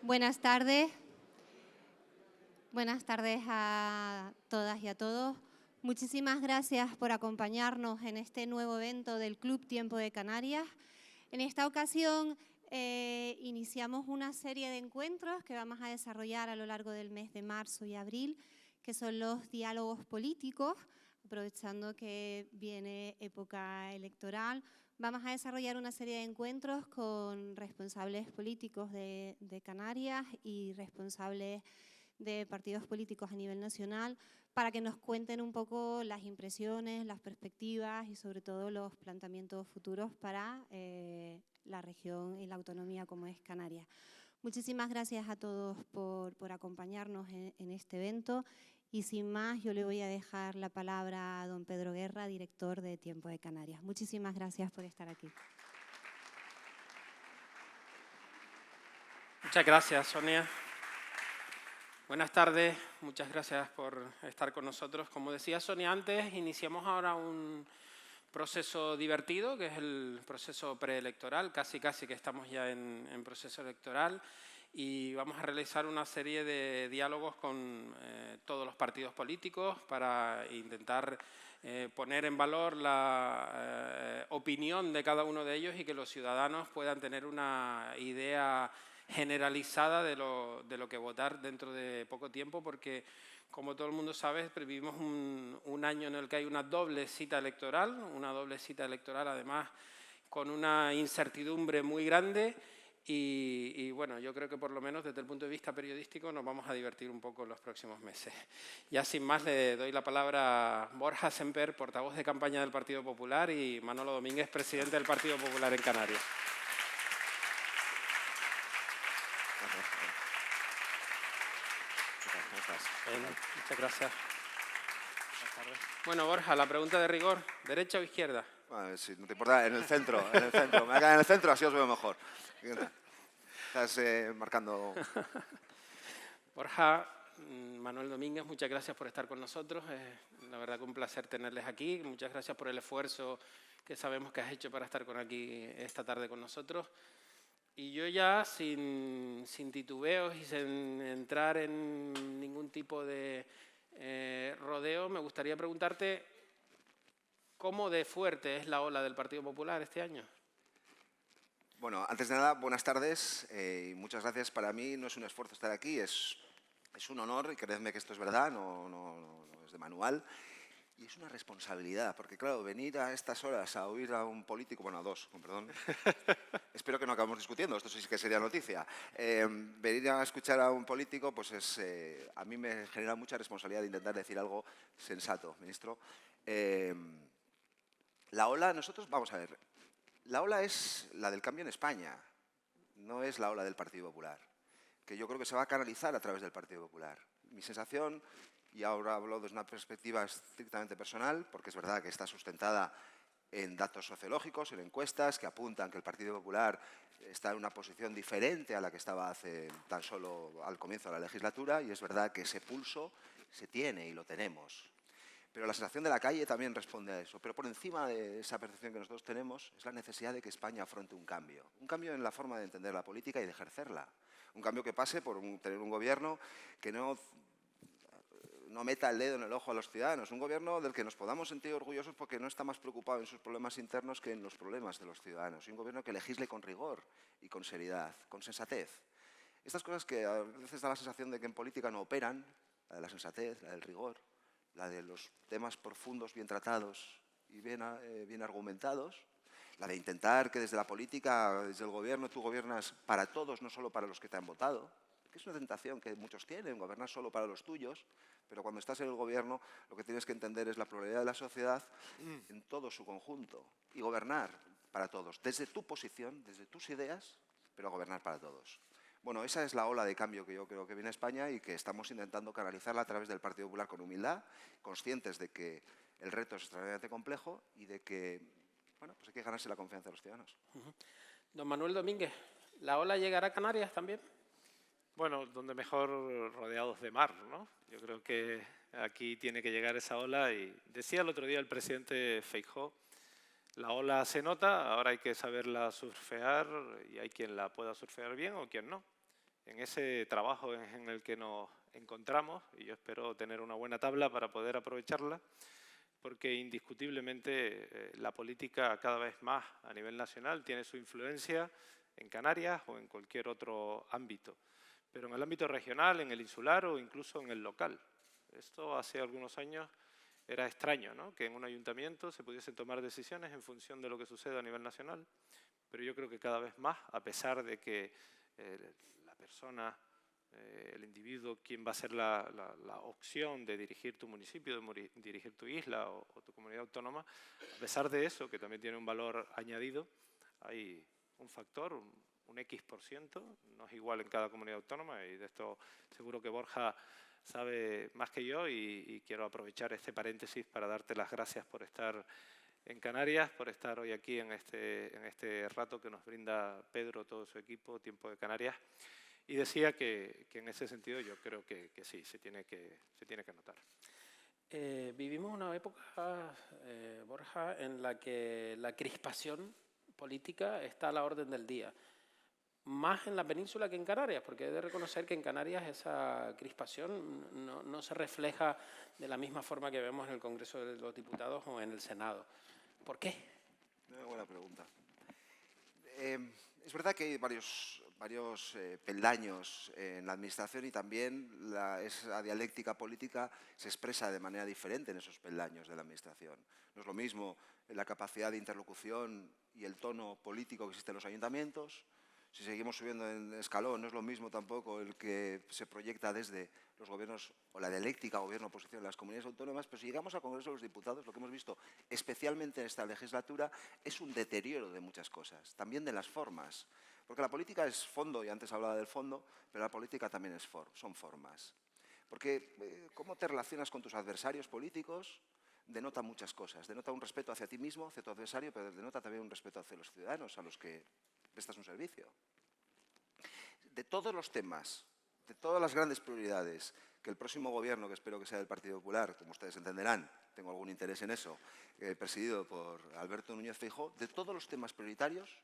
Buenas tardes. Buenas tardes a todas y a todos. Muchísimas gracias por acompañarnos en este nuevo evento del Club Tiempo de Canarias. En esta ocasión iniciamos una serie de encuentros que vamos a desarrollar a lo largo del mes de marzo y abril, que son los diálogos políticos, aprovechando que viene época electoral. Vamos a desarrollar una serie de encuentros con responsables políticos de Canarias y responsables de partidos políticos a nivel nacional para que nos cuenten un poco las impresiones, las perspectivas y sobre todo los planteamientos futuros para la región y la autonomía como es Canarias. Muchísimas gracias a todos por acompañarnos en este evento y sin más yo le voy a dejar la palabra a don Pedro Guerra, director de Tiempo de Canarias. Muchísimas gracias por estar aquí. Muchas gracias, Sonia. Buenas tardes, muchas gracias por estar con nosotros. Como decía Sonia antes, iniciamos ahora un proceso divertido, que es el proceso preelectoral, casi que estamos ya en proceso electoral, y vamos a realizar una serie de diálogos con todos los partidos políticos para intentar poner en valor la opinión de cada uno de ellos y que los ciudadanos puedan tener una idea generalizada de lo que votar dentro de poco tiempo, porque como todo el mundo sabe, vivimos un año en el que hay una doble cita electoral además con una incertidumbre muy grande y bueno, yo creo que por lo menos desde el punto de vista periodístico nos vamos a divertir un poco en los próximos meses. Ya sin más le doy la palabra a Borja Semper, portavoz de campaña del Partido Popular, y Manolo Domínguez, presidente del Partido Popular en Canarias. Muchas gracias. Bueno, Borja, la pregunta de rigor, ¿derecha o izquierda? Bueno, si no te importa, en el centro. Me voy a quedar en el centro, así os veo mejor. Estás marcando. Borja, Manuel Domínguez, muchas gracias por estar con nosotros. La verdad que un placer tenerles aquí. Muchas gracias por el esfuerzo que sabemos que has hecho para estar aquí esta tarde con nosotros. Y yo ya, sin titubeos y sin entrar en ningún tipo de rodeo, me gustaría preguntarte cómo de fuerte es la ola del Partido Popular este año. Bueno, antes de nada, buenas tardes y muchas gracias. Para mí no es un esfuerzo estar aquí, es un honor, y creedme que esto es verdad, no es de manual. Y es una responsabilidad, porque claro, venir a estas horas a oír a un político, bueno, a dos, con perdón, espero que no acabemos discutiendo, esto sí que sería noticia. Venir a escuchar a un político, pues a mí me genera mucha responsabilidad de intentar decir algo sensato, ministro. La ola, vamos a ver, la ola es la del cambio en España, no es la ola del Partido Popular, que yo creo que se va a canalizar a través del Partido Popular. Mi sensación, y ahora hablo desde una perspectiva estrictamente personal, porque es verdad que está sustentada en datos sociológicos, en encuestas que apuntan que el Partido Popular está en una posición diferente a la que estaba hace tan solo al comienzo de la legislatura, y es verdad que ese pulso se tiene y lo tenemos. Pero la sensación de la calle también responde a eso. Pero por encima de esa percepción que nosotros tenemos es la necesidad de que España afronte un cambio en la forma de entender la política y de ejercerla. Un cambio que pase por tener un gobierno que no meta el dedo en el ojo a los ciudadanos, un gobierno del que nos podamos sentir orgullosos porque no está más preocupado en sus problemas internos que en los problemas de los ciudadanos, y un gobierno que legisle con rigor y con seriedad, con sensatez. Estas cosas que a veces da la sensación de que en política no operan, la de la sensatez, la del rigor, la de los temas profundos bien tratados y bien argumentados, la de intentar que desde la política, desde el gobierno, tú gobiernas para todos, no solo para los que te han votado, que es una tentación que muchos tienen, gobernar solo para los tuyos, pero cuando estás en el gobierno lo que tienes que entender es la pluralidad de la sociedad en todo su conjunto y gobernar para todos, desde tu posición, desde tus ideas, pero gobernar para todos. Bueno, esa es la ola de cambio que yo creo que viene a España y que estamos intentando canalizarla a través del Partido Popular con humildad, conscientes de que el reto es extraordinariamente complejo y de que bueno, pues hay que ganarse la confianza de los ciudadanos. Don Manuel Domínguez, ¿la ola llegará a Canarias también? Bueno, donde mejor rodeados de mar, ¿no? Yo creo que aquí tiene que llegar esa ola y decía el otro día el presidente Feijóo, la ola se nota, ahora hay que saberla surfear y hay quien la pueda surfear bien o quien no. En ese trabajo es en el que nos encontramos y yo espero tener una buena tabla para poder aprovecharla, porque indiscutiblemente la política cada vez más a nivel nacional tiene su influencia en Canarias o en cualquier otro ámbito, pero en el ámbito regional, en el insular o incluso en el local. Esto hace algunos años era extraño, ¿no?, que en un ayuntamiento se pudiesen tomar decisiones en función de lo que sucede a nivel nacional, pero yo creo que cada vez más, a pesar de que la persona, el individuo, quien va a ser la opción de dirigir tu municipio, de dirigir tu isla o tu comunidad autónoma, a pesar de eso, que también tiene un valor añadido, hay un factor, un X%, no es igual en cada comunidad autónoma, y de esto seguro que Borja sabe más que yo, y quiero aprovechar este paréntesis para darte las gracias por estar en Canarias, por estar hoy aquí en este rato que nos brinda Pedro, todo su equipo, Tiempo de Canarias. Y decía que en ese sentido yo creo que sí, se tiene que notar. Vivimos una época, Borja, en la que la crispación política está a la orden del día. Más en la península que en Canarias, porque he de reconocer que en Canarias esa crispación no se refleja de la misma forma que vemos en el Congreso de los Diputados o en el Senado. ¿Por qué? Una buena pregunta. Es verdad que hay varios peldaños en la administración y también esa dialéctica política se expresa de manera diferente en esos peldaños de la administración. No es lo mismo la capacidad de interlocución y el tono político que existe en los ayuntamientos. Si seguimos subiendo en escalón, no es lo mismo tampoco el que se proyecta desde los gobiernos o la dialéctica gobierno-oposición en las comunidades autónomas, pero si llegamos al Congreso de los Diputados, lo que hemos visto especialmente en esta legislatura es un deterioro de muchas cosas, también de las formas. Porque la política es fondo, y antes hablaba del fondo, pero la política también son formas. Porque cómo te relacionas con tus adversarios políticos denota muchas cosas. Denota un respeto hacia ti mismo, hacia tu adversario, pero denota también un respeto hacia los ciudadanos a los que prestas un servicio. De todos los temas, de todas las grandes prioridades que el próximo gobierno, que espero que sea del Partido Popular, como ustedes entenderán, tengo algún interés en eso, presidido por Alberto Núñez Feijóo, de todos los temas prioritarios,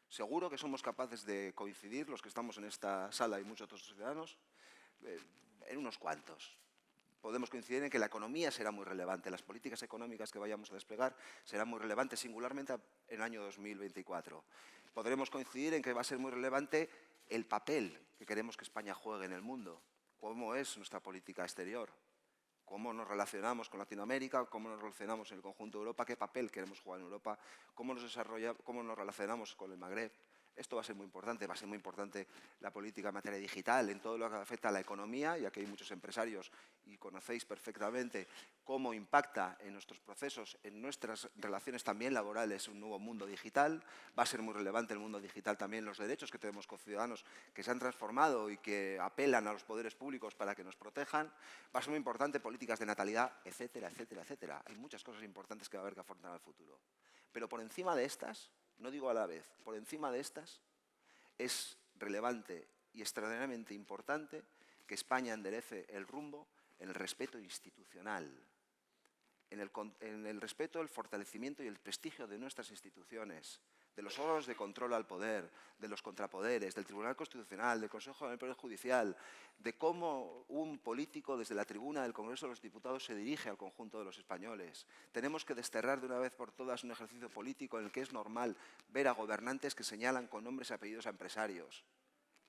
seguro que somos capaces de coincidir, los que estamos en esta sala y muchos otros ciudadanos, en unos cuantos. Podemos coincidir en que la economía será muy relevante, las políticas económicas que vayamos a desplegar serán muy relevantes, singularmente en el año 2024. Podremos coincidir en que va a ser muy relevante el papel que queremos que España juegue en el mundo, cómo es nuestra política exterior, cómo nos relacionamos con Latinoamérica, cómo nos relacionamos en el conjunto de Europa, qué papel queremos jugar en Europa, cómo nos relacionamos con el Magreb. Esto va a ser muy importante la política en materia digital, en todo lo que afecta a la economía, ya que hay muchos empresarios y conocéis perfectamente cómo impacta en nuestros procesos, en nuestras relaciones también laborales, un nuevo mundo digital. Va a ser muy relevante el mundo digital también, los derechos que tenemos con ciudadanos que se han transformado y que apelan a los poderes públicos para que nos protejan. Va a ser muy importante políticas de natalidad, etcétera, etcétera, etcétera. Hay muchas cosas importantes que va a haber que afrontar al futuro. Pero por encima de estas, no digo a la vez, por encima de estas, es relevante y extraordinariamente importante que España enderece el rumbo en el respeto institucional, en el respeto, el fortalecimiento y el prestigio de nuestras instituciones, de los órganos de control al poder, de los contrapoderes, del Tribunal Constitucional, del Consejo del Poder Judicial, de cómo un político desde la tribuna del Congreso de los Diputados se dirige al conjunto de los españoles. Tenemos que desterrar de una vez por todas un ejercicio político en el que es normal ver a gobernantes que señalan con nombres y apellidos a empresarios.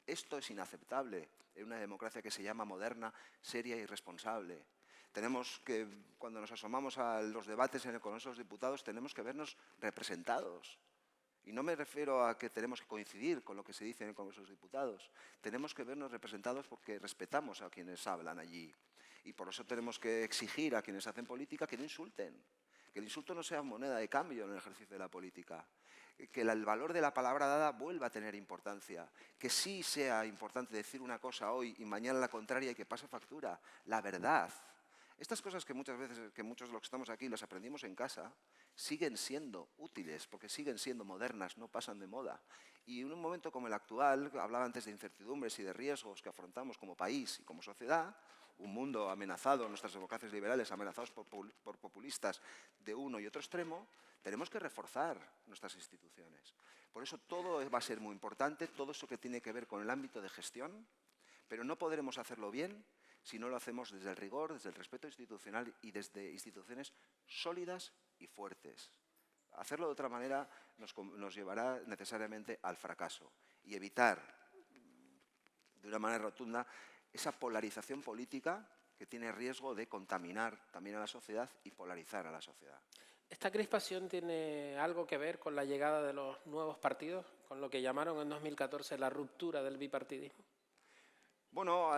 Esto es inaceptable en una democracia que se llama moderna, seria y responsable. Tenemos que, cuando nos asomamos a los debates en el Congreso de los Diputados, tenemos que vernos representados. Y no me refiero a que tenemos que coincidir con lo que se dice en el Congreso de los Diputados. Tenemos que vernos representados porque respetamos a quienes hablan allí. Y por eso tenemos que exigir a quienes hacen política que no insulten. Que el insulto no sea moneda de cambio en el ejercicio de la política. Que el valor de la palabra dada vuelva a tener importancia. Que sí sea importante decir una cosa hoy y mañana la contraria y que pase factura. La verdad. Estas cosas que muchas veces, que muchos de los que estamos aquí las aprendimos en casa, siguen siendo útiles, porque siguen siendo modernas, no pasan de moda. Y en un momento como el actual, hablaba antes de incertidumbres y de riesgos que afrontamos como país y como sociedad, un mundo amenazado, nuestras democracias liberales amenazados por populistas de uno y otro extremo, tenemos que reforzar nuestras instituciones. Por eso todo va a ser muy importante, todo eso que tiene que ver con el ámbito de gestión, pero no podremos hacerlo bien si no lo hacemos desde el rigor, desde el respeto institucional y desde instituciones sólidas y fuertes. Hacerlo de otra manera nos llevará necesariamente al fracaso y evitar de una manera rotunda esa polarización política que tiene riesgo de contaminar también a la sociedad y polarizar a la sociedad. ¿Esta crispación tiene algo que ver con la llegada de los nuevos partidos, con lo que llamaron en 2014 la ruptura del bipartidismo? Bueno,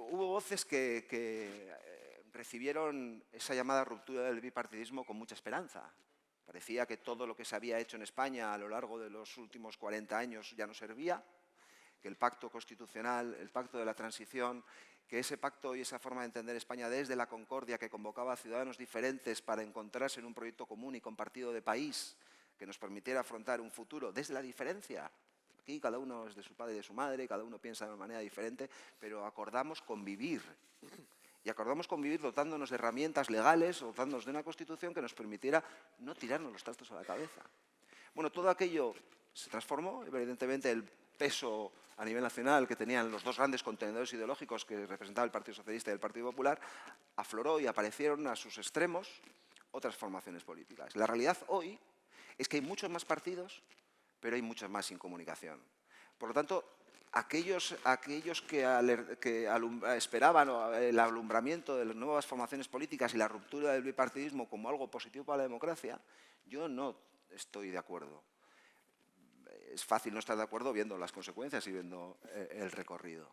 hubo voces que recibieron esa llamada ruptura del bipartidismo con mucha esperanza. Parecía que todo lo que se había hecho en España a lo largo de los últimos 40 años ya no servía, que el pacto constitucional, el pacto de la transición, que ese pacto y esa forma de entender España desde la concordia que convocaba a ciudadanos diferentes para encontrarse en un proyecto común y compartido de país que nos permitiera afrontar un futuro desde la diferencia. Aquí cada uno es de su padre y de su madre, cada uno piensa de una manera diferente, pero acordamos convivir. Y acordamos convivir dotándonos de herramientas legales, dotándonos de una Constitución que nos permitiera no tirarnos los trastos a la cabeza. Bueno, todo aquello se transformó, evidentemente el peso a nivel nacional que tenían los dos grandes contenedores ideológicos que representaba el Partido Socialista y el Partido Popular, afloró y aparecieron a sus extremos otras formaciones políticas. La realidad hoy es que hay muchos más partidos, pero hay muchos más sin comunicación. Por lo tanto, aquellos que esperaban el alumbramiento de las nuevas formaciones políticas y la ruptura del bipartidismo como algo positivo para la democracia, yo no estoy de acuerdo. Es fácil no estar de acuerdo viendo las consecuencias y viendo el recorrido.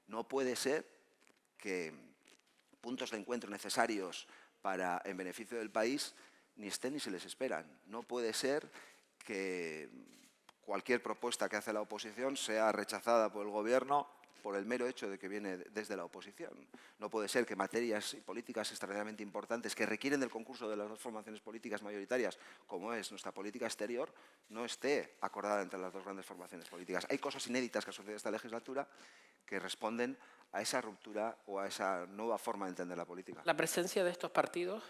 No puede ser que puntos de encuentro necesarios en beneficio del país ni estén ni se les esperan. No puede ser que cualquier propuesta que hace la oposición sea rechazada por el Gobierno por el mero hecho de que viene desde la oposición. No puede ser que materias y políticas extraordinariamente importantes que requieren del concurso de las dos formaciones políticas mayoritarias, como es nuestra política exterior, no esté acordada entre las dos grandes formaciones políticas. Hay cosas inéditas que han sucedido esta legislatura que responden a esa ruptura o a esa nueva forma de entender la política. La presencia de estos partidos,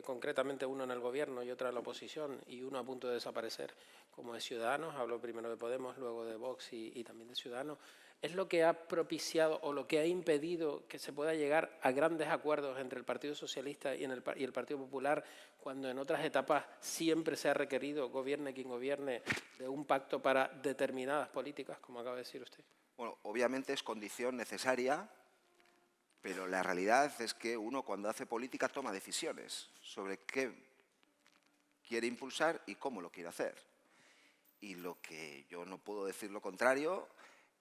concretamente uno en el Gobierno y otro en la oposición, y uno a punto de desaparecer, como de Ciudadanos, hablo primero de Podemos, luego de Vox y también de Ciudadanos, ¿es lo que ha propiciado o lo que ha impedido que se pueda llegar a grandes acuerdos entre el Partido Socialista y el Partido Popular, cuando en otras etapas siempre se ha requerido, gobierne quien gobierne, de un pacto para determinadas políticas, como acaba de decir usted? Bueno, obviamente es condición necesaria, pero la realidad es que uno cuando hace política toma decisiones sobre qué quiere impulsar y cómo lo quiere hacer. Y lo que yo no puedo decir lo contrario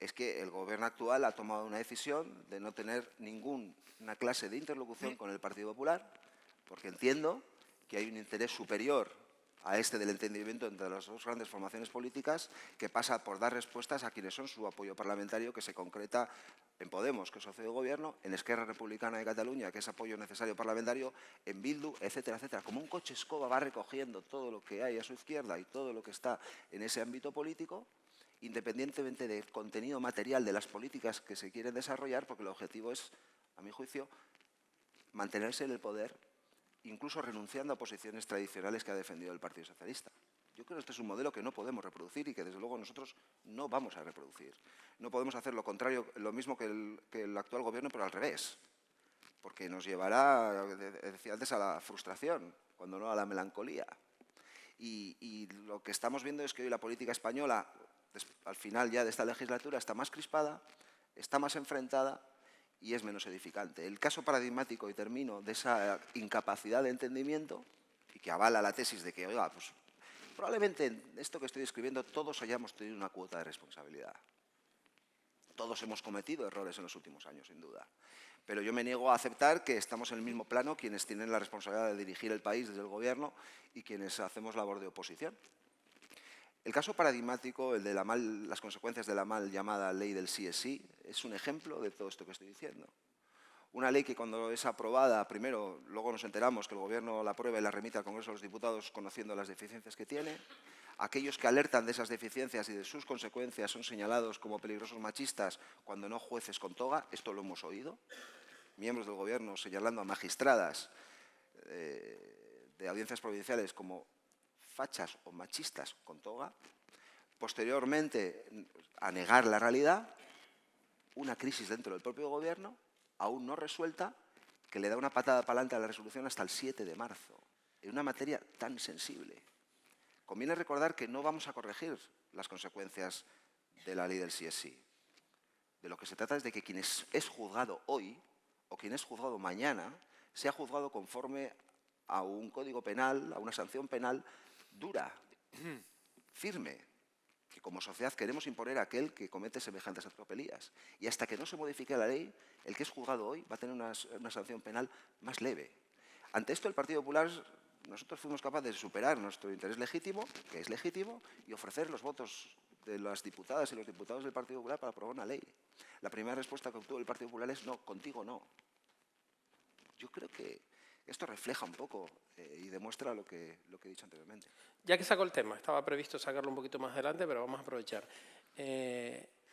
es que el Gobierno actual ha tomado una decisión de no tener ninguna clase de interlocución con el Partido Popular, porque entiendo que hay un interés superior a este del entendimiento entre las dos grandes formaciones políticas, que pasa por dar respuestas a quienes son su apoyo parlamentario, que se concreta en Podemos, que es socio de gobierno, en Esquerra Republicana de Cataluña, que es apoyo necesario parlamentario, en Bildu, etcétera, etcétera. Como un coche escoba va recogiendo todo lo que hay a su izquierda y todo lo que está en ese ámbito político, independientemente del contenido material de las políticas que se quieren desarrollar, porque el objetivo es, a mi juicio, mantenerse en el poder, incluso renunciando a posiciones tradicionales que ha defendido el Partido Socialista. Yo creo que este es un modelo que no podemos reproducir y que desde luego nosotros no vamos a reproducir. No podemos hacer lo contrario, lo mismo que el actual Gobierno, pero al revés, porque nos llevará, decía antes, a la frustración, cuando no a la melancolía. Y lo que estamos viendo es que hoy la política española, al final ya de esta legislatura, está más crispada, está más enfrentada y es menos edificante. El caso paradigmático, y termino, de esa incapacidad de entendimiento, y que avala la tesis de que, oiga, pues probablemente en esto que estoy describiendo todos hayamos tenido una cuota de responsabilidad. Todos hemos cometido errores en los últimos años, sin duda. Pero yo me niego a aceptar que estamos en el mismo plano quienes tienen la responsabilidad de dirigir el país desde el Gobierno y quienes hacemos labor de oposición. El caso paradigmático, el de las consecuencias de la mal llamada ley del sí es sí, es un ejemplo de todo esto que estoy diciendo. Una ley que cuando es aprobada, primero, luego nos enteramos que el Gobierno la aprueba y la remite al Congreso de los Diputados conociendo las deficiencias que tiene. Aquellos que alertan de esas deficiencias y de sus consecuencias son señalados como peligrosos machistas cuando no jueces con toga. Esto lo hemos oído. Miembros del Gobierno señalando a magistradas de audiencias provinciales como fachas o machistas con toga. Posteriormente, a negar la realidad, una crisis dentro del propio gobierno, aún no resuelta, que le da una patada para adelante a la resolución hasta el 7 de marzo, en una materia tan sensible. Conviene recordar que no vamos a corregir las consecuencias de la ley del sí es sí. De lo que se trata es de que quien es juzgado hoy o quien es juzgado mañana sea juzgado conforme a un código penal, a una sanción penal dura, firme, que como sociedad queremos imponer a aquel que comete semejantes atropelías. Y hasta que no se modifique la ley, el que es juzgado hoy va a tener una sanción penal más leve. Ante esto, el Partido Popular, nosotros fuimos capaces de superar nuestro interés legítimo, que es legítimo, y ofrecer los votos de las diputadas y los diputados del Partido Popular para aprobar una ley. La primera respuesta que obtuvo el Partido Popular es no, contigo no. Yo creo que esto refleja un poco y demuestra lo que he dicho anteriormente. Ya que saco el tema, estaba previsto sacarlo un poquito más adelante, pero vamos a aprovechar.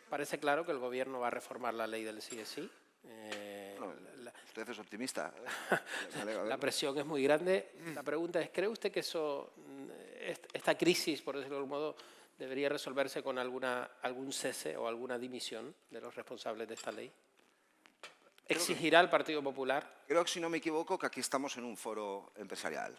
Parece claro que el Gobierno va a reformar la ley del sí es sí. Usted es optimista. La presión es muy grande. La pregunta es, ¿cree usted que esta crisis, por decirlo de algún modo, debería resolverse con algún cese o alguna dimisión de los responsables de esta ley? ¿Exigirá el Partido Popular? Creo que, si no me equivoco, que aquí estamos en un foro empresarial.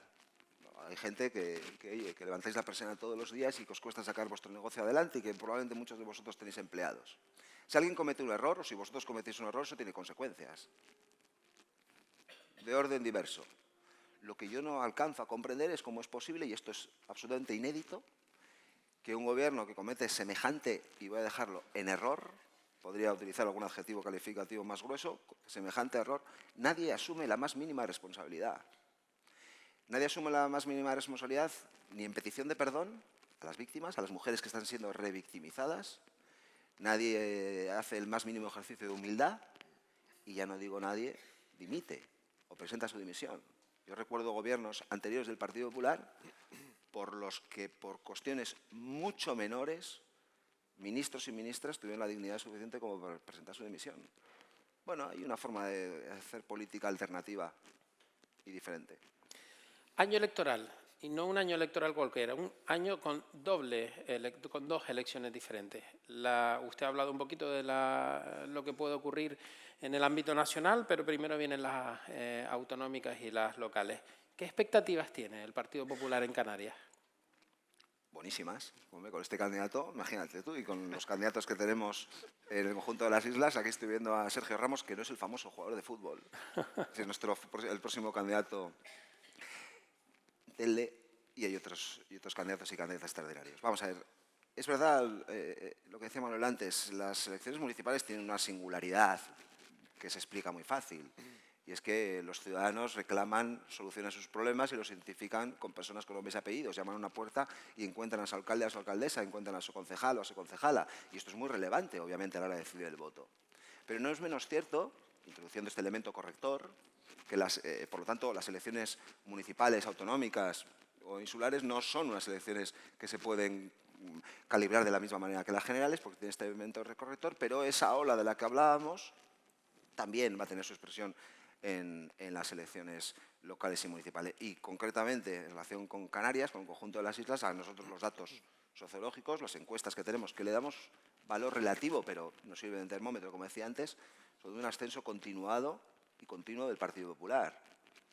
Hay gente que levantáis la persiana todos los días y que os cuesta sacar vuestro negocio adelante y que probablemente muchos de vosotros tenéis empleados. Si alguien comete un error o si vosotros cometéis un error, eso tiene consecuencias de orden diverso. Lo que yo no alcanzo a comprender es cómo es posible, y esto es absolutamente inédito, que un gobierno que comete semejante, y voy a dejarlo en error, podría utilizar algún adjetivo calificativo más grueso, semejante error, nadie asume la más mínima responsabilidad. Nadie asume la más mínima responsabilidad ni en petición de perdón a las víctimas, a las mujeres que están siendo revictimizadas. Nadie hace el más mínimo ejercicio de humildad y, ya no digo nadie, dimite o presenta su dimisión. Yo recuerdo gobiernos anteriores del Partido Popular por los que, por cuestiones mucho menores, ministros y ministras tuvieron la dignidad suficiente como para presentar su dimisión. Bueno, hay una forma de hacer política alternativa y diferente. Año electoral, y no un año electoral cualquiera, un año con dos elecciones diferentes. Usted ha hablado un poquito de lo que puede ocurrir en el ámbito nacional, pero primero vienen las autonómicas y las locales. ¿Qué expectativas tiene el Partido Popular en Canarias? Buenísimas. Hombre, con este candidato, imagínate tú, y con los candidatos que tenemos en el conjunto de las islas. Aquí estoy viendo a Sergio Ramos, que no es el famoso jugador de fútbol. Es el próximo candidato y hay otros candidatos y candidatas extraordinarios. Vamos a ver, es verdad lo que decía Manuel antes, las elecciones municipales tienen una singularidad que se explica muy fácil, y es que los ciudadanos reclaman soluciones a sus problemas y los identifican con personas con nombres y apellidos, llaman a una puerta y encuentran a su alcalde, a su alcaldesa, encuentran a su concejal o a su concejala, y esto es muy relevante, obviamente, a la hora de decidir el voto. Pero no es menos cierto, introduciendo este elemento corrector, que por lo tanto las elecciones municipales, autonómicas o insulares no son unas elecciones que se pueden calibrar de la misma manera que las generales, porque tiene este elemento corrector, pero esa ola de la que hablábamos también va a tener su expresión en las elecciones locales y municipales. Y concretamente en relación con Canarias, con el conjunto de las islas, a nosotros los datos sociológicos, las encuestas que tenemos, que le damos valor relativo, pero nos sirve de termómetro, como decía antes, son de un ascenso continuado y continuo del Partido Popular.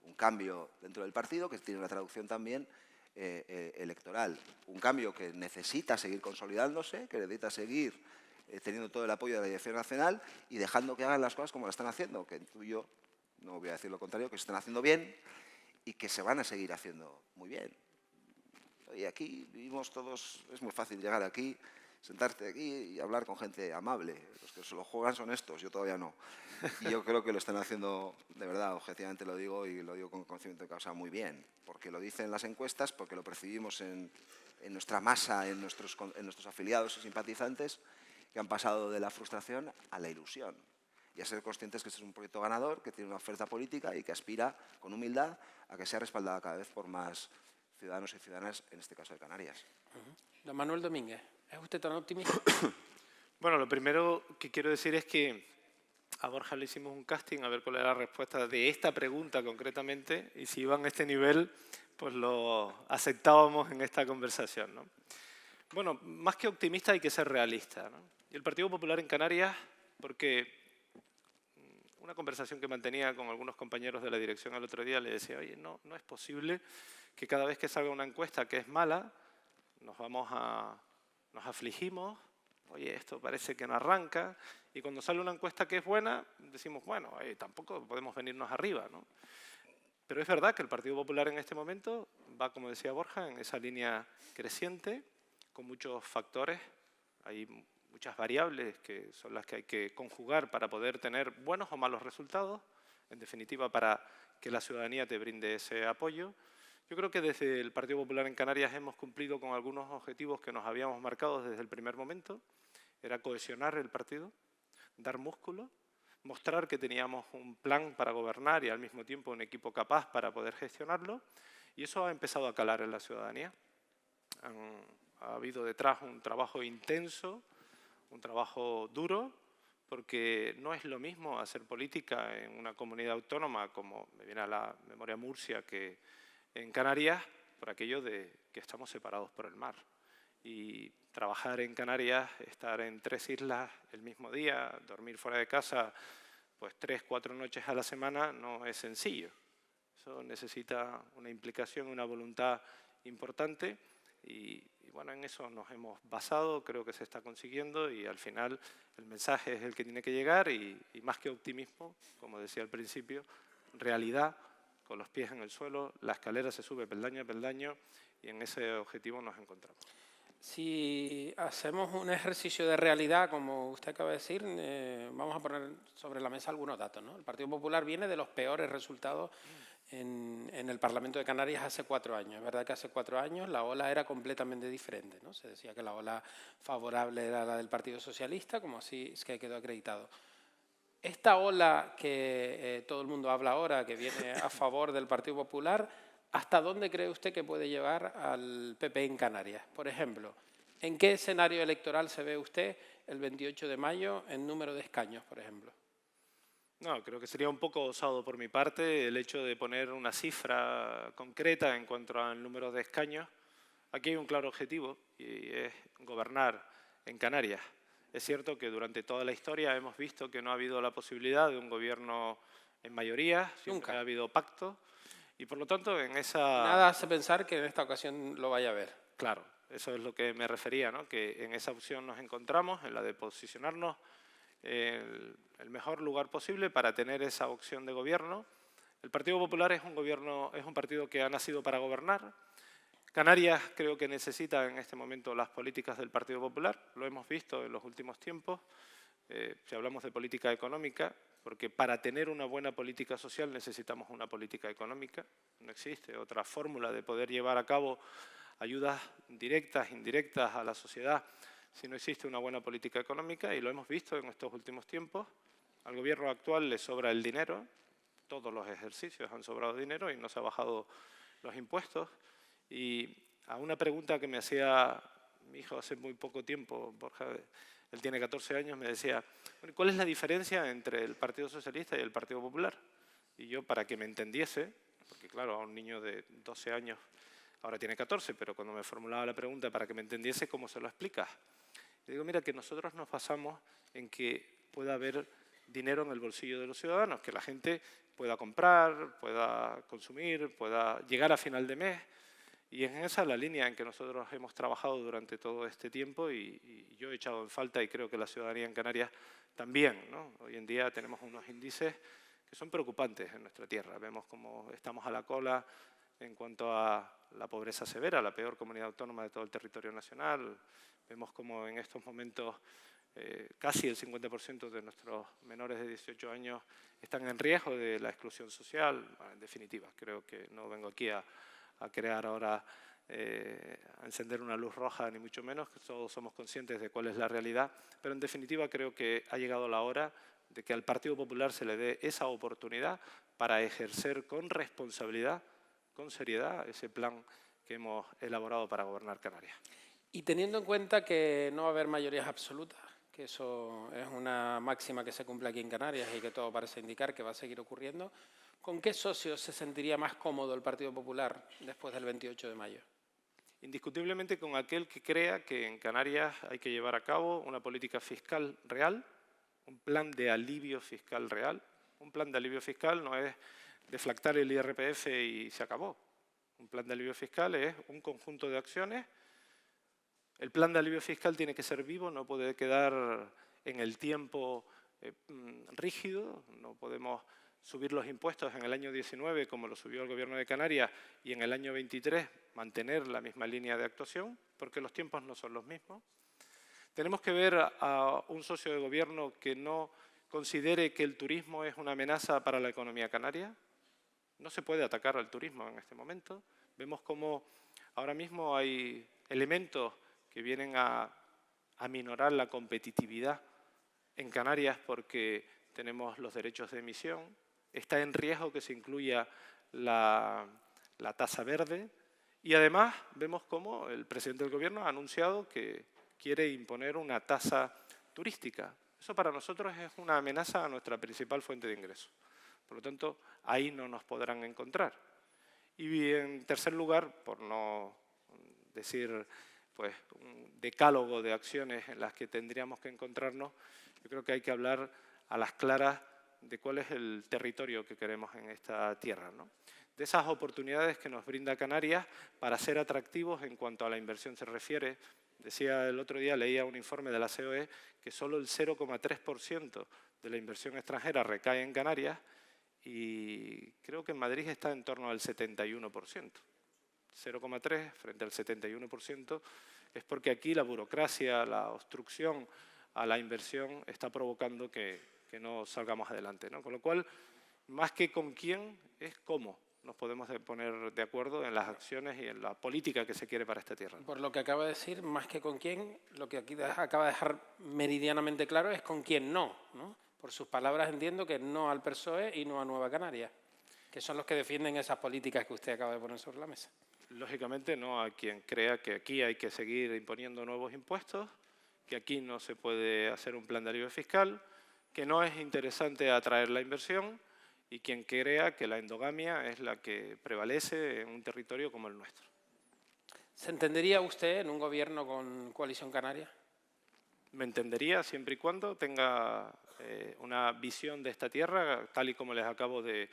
Un cambio dentro del partido que tiene una traducción también electoral. Un cambio que necesita seguir consolidándose, que necesita seguir teniendo todo el apoyo de la Dirección Nacional y dejando que hagan las cosas como las están haciendo, que intuyo, no voy a decir lo contrario, que se están haciendo bien y que se van a seguir haciendo muy bien. Y aquí vivimos todos, es muy fácil llegar aquí, sentarte aquí y hablar con gente amable. Los que se lo juegan son estos, yo todavía no. Y yo creo que lo están haciendo, de verdad, objetivamente lo digo, y lo digo con conocimiento de causa, muy bien. Porque lo dicen las encuestas, porque lo percibimos en nuestra masa, en nuestros afiliados y simpatizantes, que han pasado de la frustración a la ilusión. Y a ser conscientes que este es un proyecto ganador, que tiene una oferta política y que aspira, con humildad, a que sea respaldada cada vez por más ciudadanos y ciudadanas, en este caso de Canarias. Don Manuel Domínguez, ¿es usted tan optimista? Bueno, lo primero que quiero decir es que a Borja le hicimos un casting a ver cuál era la respuesta de esta pregunta concretamente, y si iban a este nivel, pues lo aceptábamos en esta conversación, ¿no? Bueno, más que optimista hay que ser realista, ¿no? Y el Partido Popular en Canarias porque una conversación que mantenía con algunos compañeros de la dirección el otro día, le decía, oye, no es posible que cada vez que salga una encuesta que es mala, nos afligimos, oye, esto parece que no arranca, y cuando sale una encuesta que es buena, decimos, bueno, tampoco podemos venirnos arriba, ¿no? Pero es verdad que el Partido Popular en este momento va, como decía Borja, en esa línea creciente, con muchos factores. Hay muchas variables que son las que hay que conjugar para poder tener buenos o malos resultados, en definitiva para que la ciudadanía te brinde ese apoyo. Yo creo que desde el Partido Popular en Canarias hemos cumplido con algunos objetivos que nos habíamos marcado desde el primer momento. Era cohesionar el partido, dar músculo, mostrar que teníamos un plan para gobernar y al mismo tiempo un equipo capaz para poder gestionarlo. Y eso ha empezado a calar en la ciudadanía. Ha habido detrás un trabajo intenso, un trabajo duro, porque no es lo mismo hacer política en una comunidad autónoma, como me viene a la memoria Murcia, que en Canarias, por aquello de que estamos separados por el mar. Y trabajar en Canarias, estar en 3 islas el mismo día, dormir fuera de casa, pues 3, 4 noches a la semana, no es sencillo. Eso necesita una implicación, una voluntad importante y bueno, en eso nos hemos basado, creo que se está consiguiendo y al final el mensaje es el que tiene que llegar y más que optimismo, como decía al principio, realidad, con los pies en el suelo, la escalera se sube peldaño a peldaño y en ese objetivo nos encontramos. Si hacemos un ejercicio de realidad, como usted acaba de decir, vamos a poner sobre la mesa algunos datos, ¿no? El Partido Popular viene de los peores resultados en el Parlamento de Canarias hace 4 años. Es verdad que hace 4 años la ola era completamente diferente, ¿no? Se decía que la ola favorable era la del Partido Socialista, como así es que quedó acreditado. Esta ola que todo el mundo habla ahora, que viene a favor del Partido Popular, ¿hasta dónde cree usted que puede llevar al PP en Canarias? Por ejemplo, ¿en qué escenario electoral se ve usted el 28 de mayo en número de escaños, por ejemplo? No, creo que sería un poco osado por mi parte el hecho de poner una cifra concreta en cuanto al número de escaños. Aquí hay un claro objetivo y es gobernar en Canarias. Es cierto que durante toda la historia hemos visto que no ha habido la posibilidad de un gobierno en mayoría, siempre ha habido pactos. Y por lo tanto, en esa... Nada hace pensar que en esta ocasión lo vaya a ver. Claro, eso es lo que me refería, ¿no? Que en esa opción nos encontramos, en la de posicionarnos en el mejor lugar posible para tener esa opción de gobierno. El Partido Popular es un partido que ha nacido para gobernar. Canarias creo que necesita en este momento las políticas del Partido Popular, lo hemos visto en los últimos tiempos. Si hablamos de política económica, porque para tener una buena política social necesitamos una política económica. No existe otra fórmula de poder llevar a cabo ayudas directas, indirectas a la sociedad si no existe una buena política económica, y lo hemos visto en estos últimos tiempos. Al gobierno actual le sobra el dinero, todos los ejercicios han sobrado dinero y no se han bajado los impuestos. Y a una pregunta que me hacía mi hijo hace muy poco tiempo, Borja, él tiene 14 años, me decía, ¿cuál es la diferencia entre el Partido Socialista y el Partido Popular? Y yo, para que me entendiese, porque claro, a un niño de 12 años, ahora tiene 14, pero cuando me formulaba la pregunta para que me entendiese, ¿cómo se lo explicas? Y digo, mira, que nosotros nos basamos en que pueda haber dinero en el bolsillo de los ciudadanos, que la gente pueda comprar, pueda consumir, pueda llegar a final de mes. Y en esa es la línea en que nosotros hemos trabajado durante todo este tiempo y yo he echado en falta, y creo que la ciudadanía en Canarias también, ¿no? Hoy en día tenemos unos índices que son preocupantes en nuestra tierra. Vemos cómo estamos a la cola en cuanto a la pobreza severa, la peor comunidad autónoma de todo el territorio nacional. Vemos cómo en estos momentos casi el 50% de nuestros menores de 18 años están en riesgo de la exclusión social. En definitiva, creo que no vengo aquí a crear ahora, a encender una luz roja, ni mucho menos, que todos somos conscientes de cuál es la realidad, pero en definitiva creo que ha llegado la hora de que al Partido Popular se le dé esa oportunidad para ejercer con responsabilidad, con seriedad, ese plan que hemos elaborado para gobernar Canarias. Y teniendo en cuenta que no va a haber mayorías absolutas, que eso es una máxima que se cumple aquí en Canarias y que todo parece indicar que va a seguir ocurriendo, ¿con qué socio se sentiría más cómodo el Partido Popular después del 28 de mayo? Indiscutiblemente con aquel que crea que en Canarias hay que llevar a cabo una política fiscal real, un plan de alivio fiscal real. Un plan de alivio fiscal no es deflactar el IRPF y se acabó. Un plan de alivio fiscal es un conjunto de acciones. El plan de alivio fiscal tiene que ser vivo, no puede quedar en el tiempo rígido. No podemos subir los impuestos en el año 19 como lo subió el Gobierno de Canarias y en el año 23 mantener la misma línea de actuación, porque los tiempos no son los mismos. Tenemos que ver a un socio de gobierno que no considere que el turismo es una amenaza para la economía canaria. No se puede atacar al turismo en este momento. Vemos cómo ahora mismo hay elementos que vienen a aminorar la competitividad en Canarias porque tenemos los derechos de emisión. Está en riesgo que se incluya la tasa verde. Y además vemos cómo el presidente del gobierno ha anunciado que quiere imponer una tasa turística. Eso para nosotros es una amenaza a nuestra principal fuente de ingresos. Por lo tanto, ahí no nos podrán encontrar. Y en tercer lugar, por no decir pues, un decálogo de acciones en las que tendríamos que encontrarnos, yo creo que hay que hablar a las claras de cuál es el territorio que queremos en esta tierra, ¿no? De esas oportunidades que nos brinda Canarias para ser atractivos en cuanto a la inversión se refiere. Decía el otro día, leía un informe de la COE, que solo el 0,3% de la inversión extranjera recae en Canarias y creo que en Madrid está en torno al 71%. 0,3 frente al 71% es porque aquí la burocracia, la obstrucción a la inversión está provocando que no salgamos adelante, ¿no? Con lo cual, más que con quién, es cómo nos podemos poner de acuerdo en las acciones y en la política que se quiere para esta tierra. Por lo que acaba de decir, más que con quién, lo que aquí acaba de dejar meridianamente claro es con quién no, ¿no? Por sus palabras entiendo que no al PSOE y no a Nueva Canarias, que son los que defienden esas políticas que usted acaba de poner sobre la mesa. Lógicamente no a quien crea que aquí hay que seguir imponiendo nuevos impuestos, que aquí no se puede hacer un plan de alivio fiscal, que no es interesante atraer la inversión y quien crea que la endogamia es la que prevalece en un territorio como el nuestro. ¿Se entendería usted en un gobierno con Coalición Canaria? Me entendería siempre y cuando tenga una visión de esta tierra, tal y como les acabo de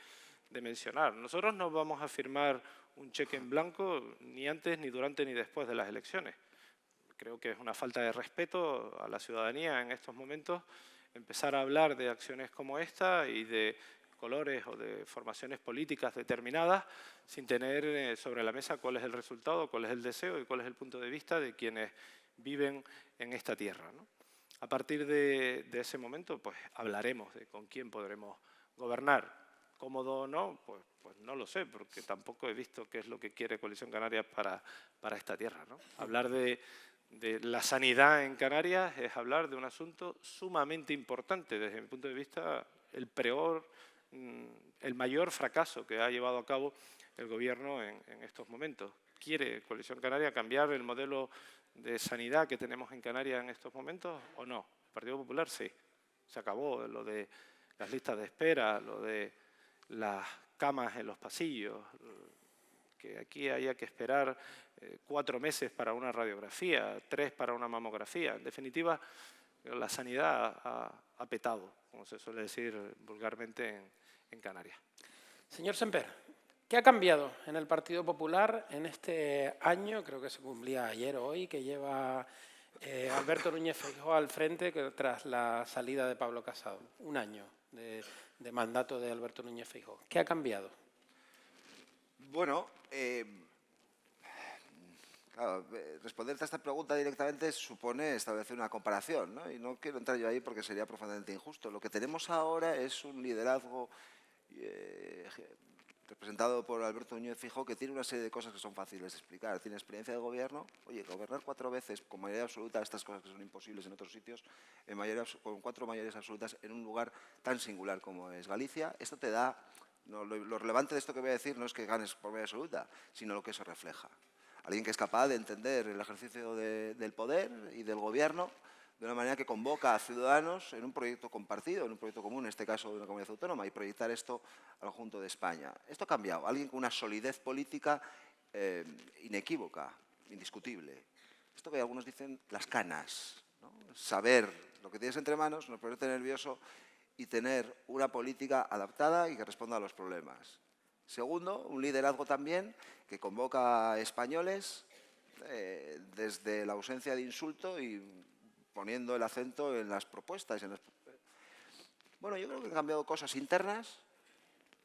mencionar. Nosotros no vamos a firmar un cheque en blanco ni antes, ni durante, ni después de las elecciones. Creo que es una falta de respeto a la ciudadanía en estos momentos empezar a hablar de acciones como esta y de colores o de formaciones políticas determinadas sin tener sobre la mesa cuál es el resultado, cuál es el deseo y cuál es el punto de vista de quienes viven en esta tierra, ¿no? A partir de ese momento, pues hablaremos de con quién podremos gobernar. ¿Cómodo o no? Pues no lo sé, porque tampoco he visto qué es lo que quiere Coalición Canaria para esta tierra, ¿no? Hablar de la sanidad en Canarias es hablar de un asunto sumamente importante, desde mi punto de vista, el mayor fracaso que ha llevado a cabo el Gobierno en estos momentos. ¿Quiere Coalición Canaria cambiar el modelo de sanidad que tenemos en Canarias en estos momentos o no? El Partido Popular sí. Se acabó lo de las listas de espera, lo de las camas en los pasillos, que aquí haya que esperar 4 meses para una radiografía, 3 para una mamografía. En definitiva, la sanidad ha petado, como se suele decir vulgarmente en Canarias. Señor Semper, ¿qué ha cambiado en el Partido Popular en este año, creo que se cumplía ayer o hoy, que lleva Alberto Núñez Feijóo al frente tras la salida de Pablo Casado? Un año de mandato de Alberto Núñez Feijóo. ¿Qué ha cambiado? Bueno, claro, responderte a esta pregunta directamente supone establecer una comparación, ¿no? Y no quiero entrar yo ahí porque sería profundamente injusto. Lo que tenemos ahora es un liderazgo representado por Alberto Núñez Feijóo, que tiene una serie de cosas que son fáciles de explicar. Tiene experiencia de gobierno. Oye, gobernar 4 veces con mayoría absoluta, estas cosas que son imposibles en otros sitios, con 4 mayorías absolutas en un lugar tan singular como es Galicia, esto te da... No, lo relevante de esto que voy a decir no es que ganes por mayoría absoluta, sino lo que eso refleja. Alguien que es capaz de entender el ejercicio del poder y del gobierno de una manera que convoca a ciudadanos en un proyecto compartido, en un proyecto común, en este caso de una comunidad autónoma, y proyectar esto al conjunto de España. Esto ha cambiado. Alguien con una solidez política inequívoca, indiscutible. Esto que algunos dicen las canas, ¿no? Saber lo que tienes entre manos, no ponerte nervioso y tener una política adaptada y que responda a los problemas. Segundo, un liderazgo también que convoca a españoles desde la ausencia de insulto y poniendo el acento en las propuestas. Bueno, yo creo que han cambiado cosas internas.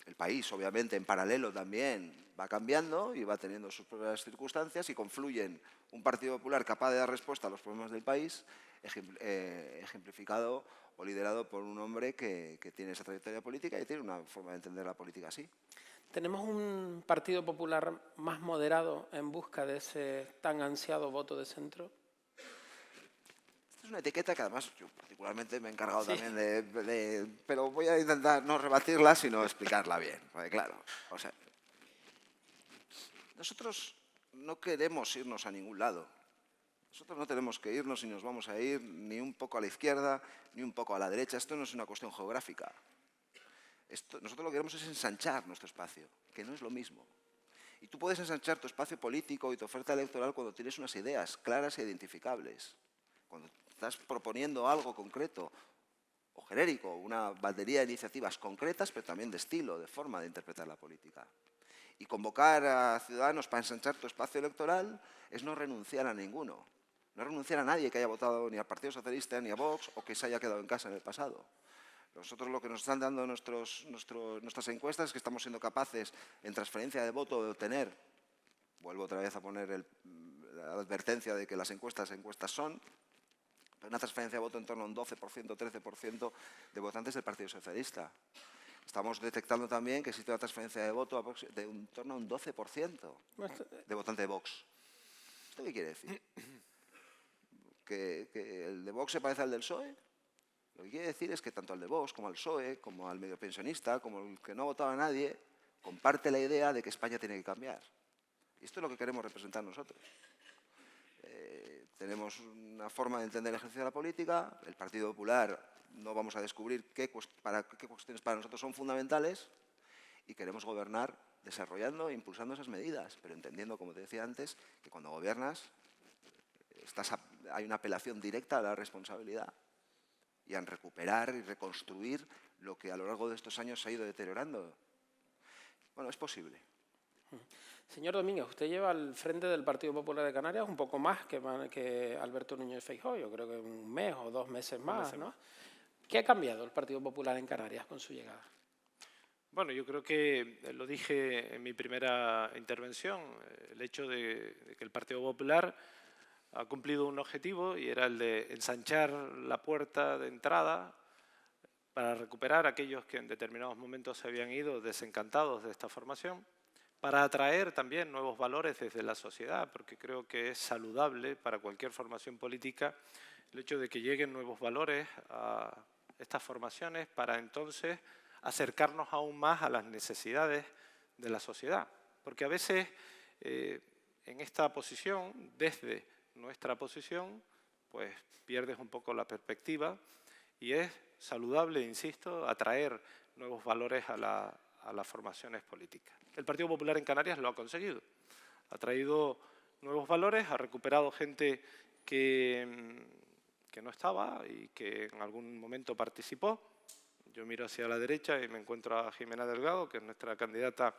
El país, obviamente, en paralelo también va cambiando y va teniendo sus propias circunstancias y confluyen un Partido Popular capaz de dar respuesta a los problemas del país, ejemplificado o liderado por un hombre que tiene esa trayectoria política y tiene una forma de entender la política así. ¿Tenemos un Partido Popular más moderado en busca de ese tan ansiado voto de centro? Es una etiqueta que además yo particularmente me he encargado también pero voy a intentar no rebatirla, sino explicarla bien. Porque claro, o sea, nosotros no queremos irnos a ningún lado. Nosotros no tenemos que irnos y nos vamos a ir ni un poco a la izquierda, ni un poco a la derecha. Esto no es una cuestión geográfica. Nosotros lo que queremos es ensanchar nuestro espacio, que no es lo mismo. Y tú puedes ensanchar tu espacio político y tu oferta electoral cuando tienes unas ideas claras e identificables. Cuando estás proponiendo algo concreto o genérico, una batería de iniciativas concretas, pero también de estilo, de forma de interpretar la política. Y convocar a ciudadanos para ensanchar tu espacio electoral es no renunciar a ninguno. No renunciar a nadie que haya votado ni al Partido Socialista ni a Vox o que se haya quedado en casa en el pasado. Nosotros lo que nos están dando nuestras encuestas es que estamos siendo capaces en transferencia de voto de obtener, vuelvo otra vez a poner la advertencia de que las encuestas son, una transferencia de voto en torno a un 12%, 13% de votantes del Partido Socialista. Estamos detectando también que existe una transferencia de voto de en torno a un 12% de votantes de Vox. ¿Esto qué quiere decir? ¿Que el de Vox se parece al del PSOE? Lo que quiere decir es que tanto al de Vox como al PSOE, como al medio pensionista, como el que no ha votado a nadie, comparte la idea de que España tiene que cambiar. Y esto es lo que queremos representar nosotros. Tenemos una forma de entender el ejercicio de la política. El Partido Popular no vamos a descubrir qué cuestiones para nosotros son fundamentales y queremos gobernar desarrollando e impulsando esas medidas, pero entendiendo, como te decía antes, que cuando gobiernas hay una apelación directa a la responsabilidad y a recuperar y reconstruir lo que a lo largo de estos años se ha ido deteriorando. Bueno, es posible. Señor Domínguez, usted lleva al frente del Partido Popular de Canarias un poco más que Alberto Núñez Feijóo, yo creo que un mes o 2 meses más, ¿no? ¿Qué ha cambiado el Partido Popular en Canarias con su llegada? Bueno, yo creo que lo dije en mi primera intervención, el hecho de que el Partido Popular ha cumplido un objetivo y era el de ensanchar la puerta de entrada para recuperar a aquellos que en determinados momentos se habían ido desencantados de esta formación, para atraer también nuevos valores desde la sociedad, porque creo que es saludable para cualquier formación política el hecho de que lleguen nuevos valores a estas formaciones para entonces acercarnos aún más a las necesidades de la sociedad. Porque a veces en esta posición, desde nuestra posición, pues pierdes un poco la perspectiva y es saludable, insisto, atraer nuevos valores a las formaciones políticas. El Partido Popular en Canarias lo ha conseguido. Ha traído nuevos valores, ha recuperado gente que no estaba y que en algún momento participó. Yo miro hacia la derecha y me encuentro a Jimena Delgado, que es nuestra candidata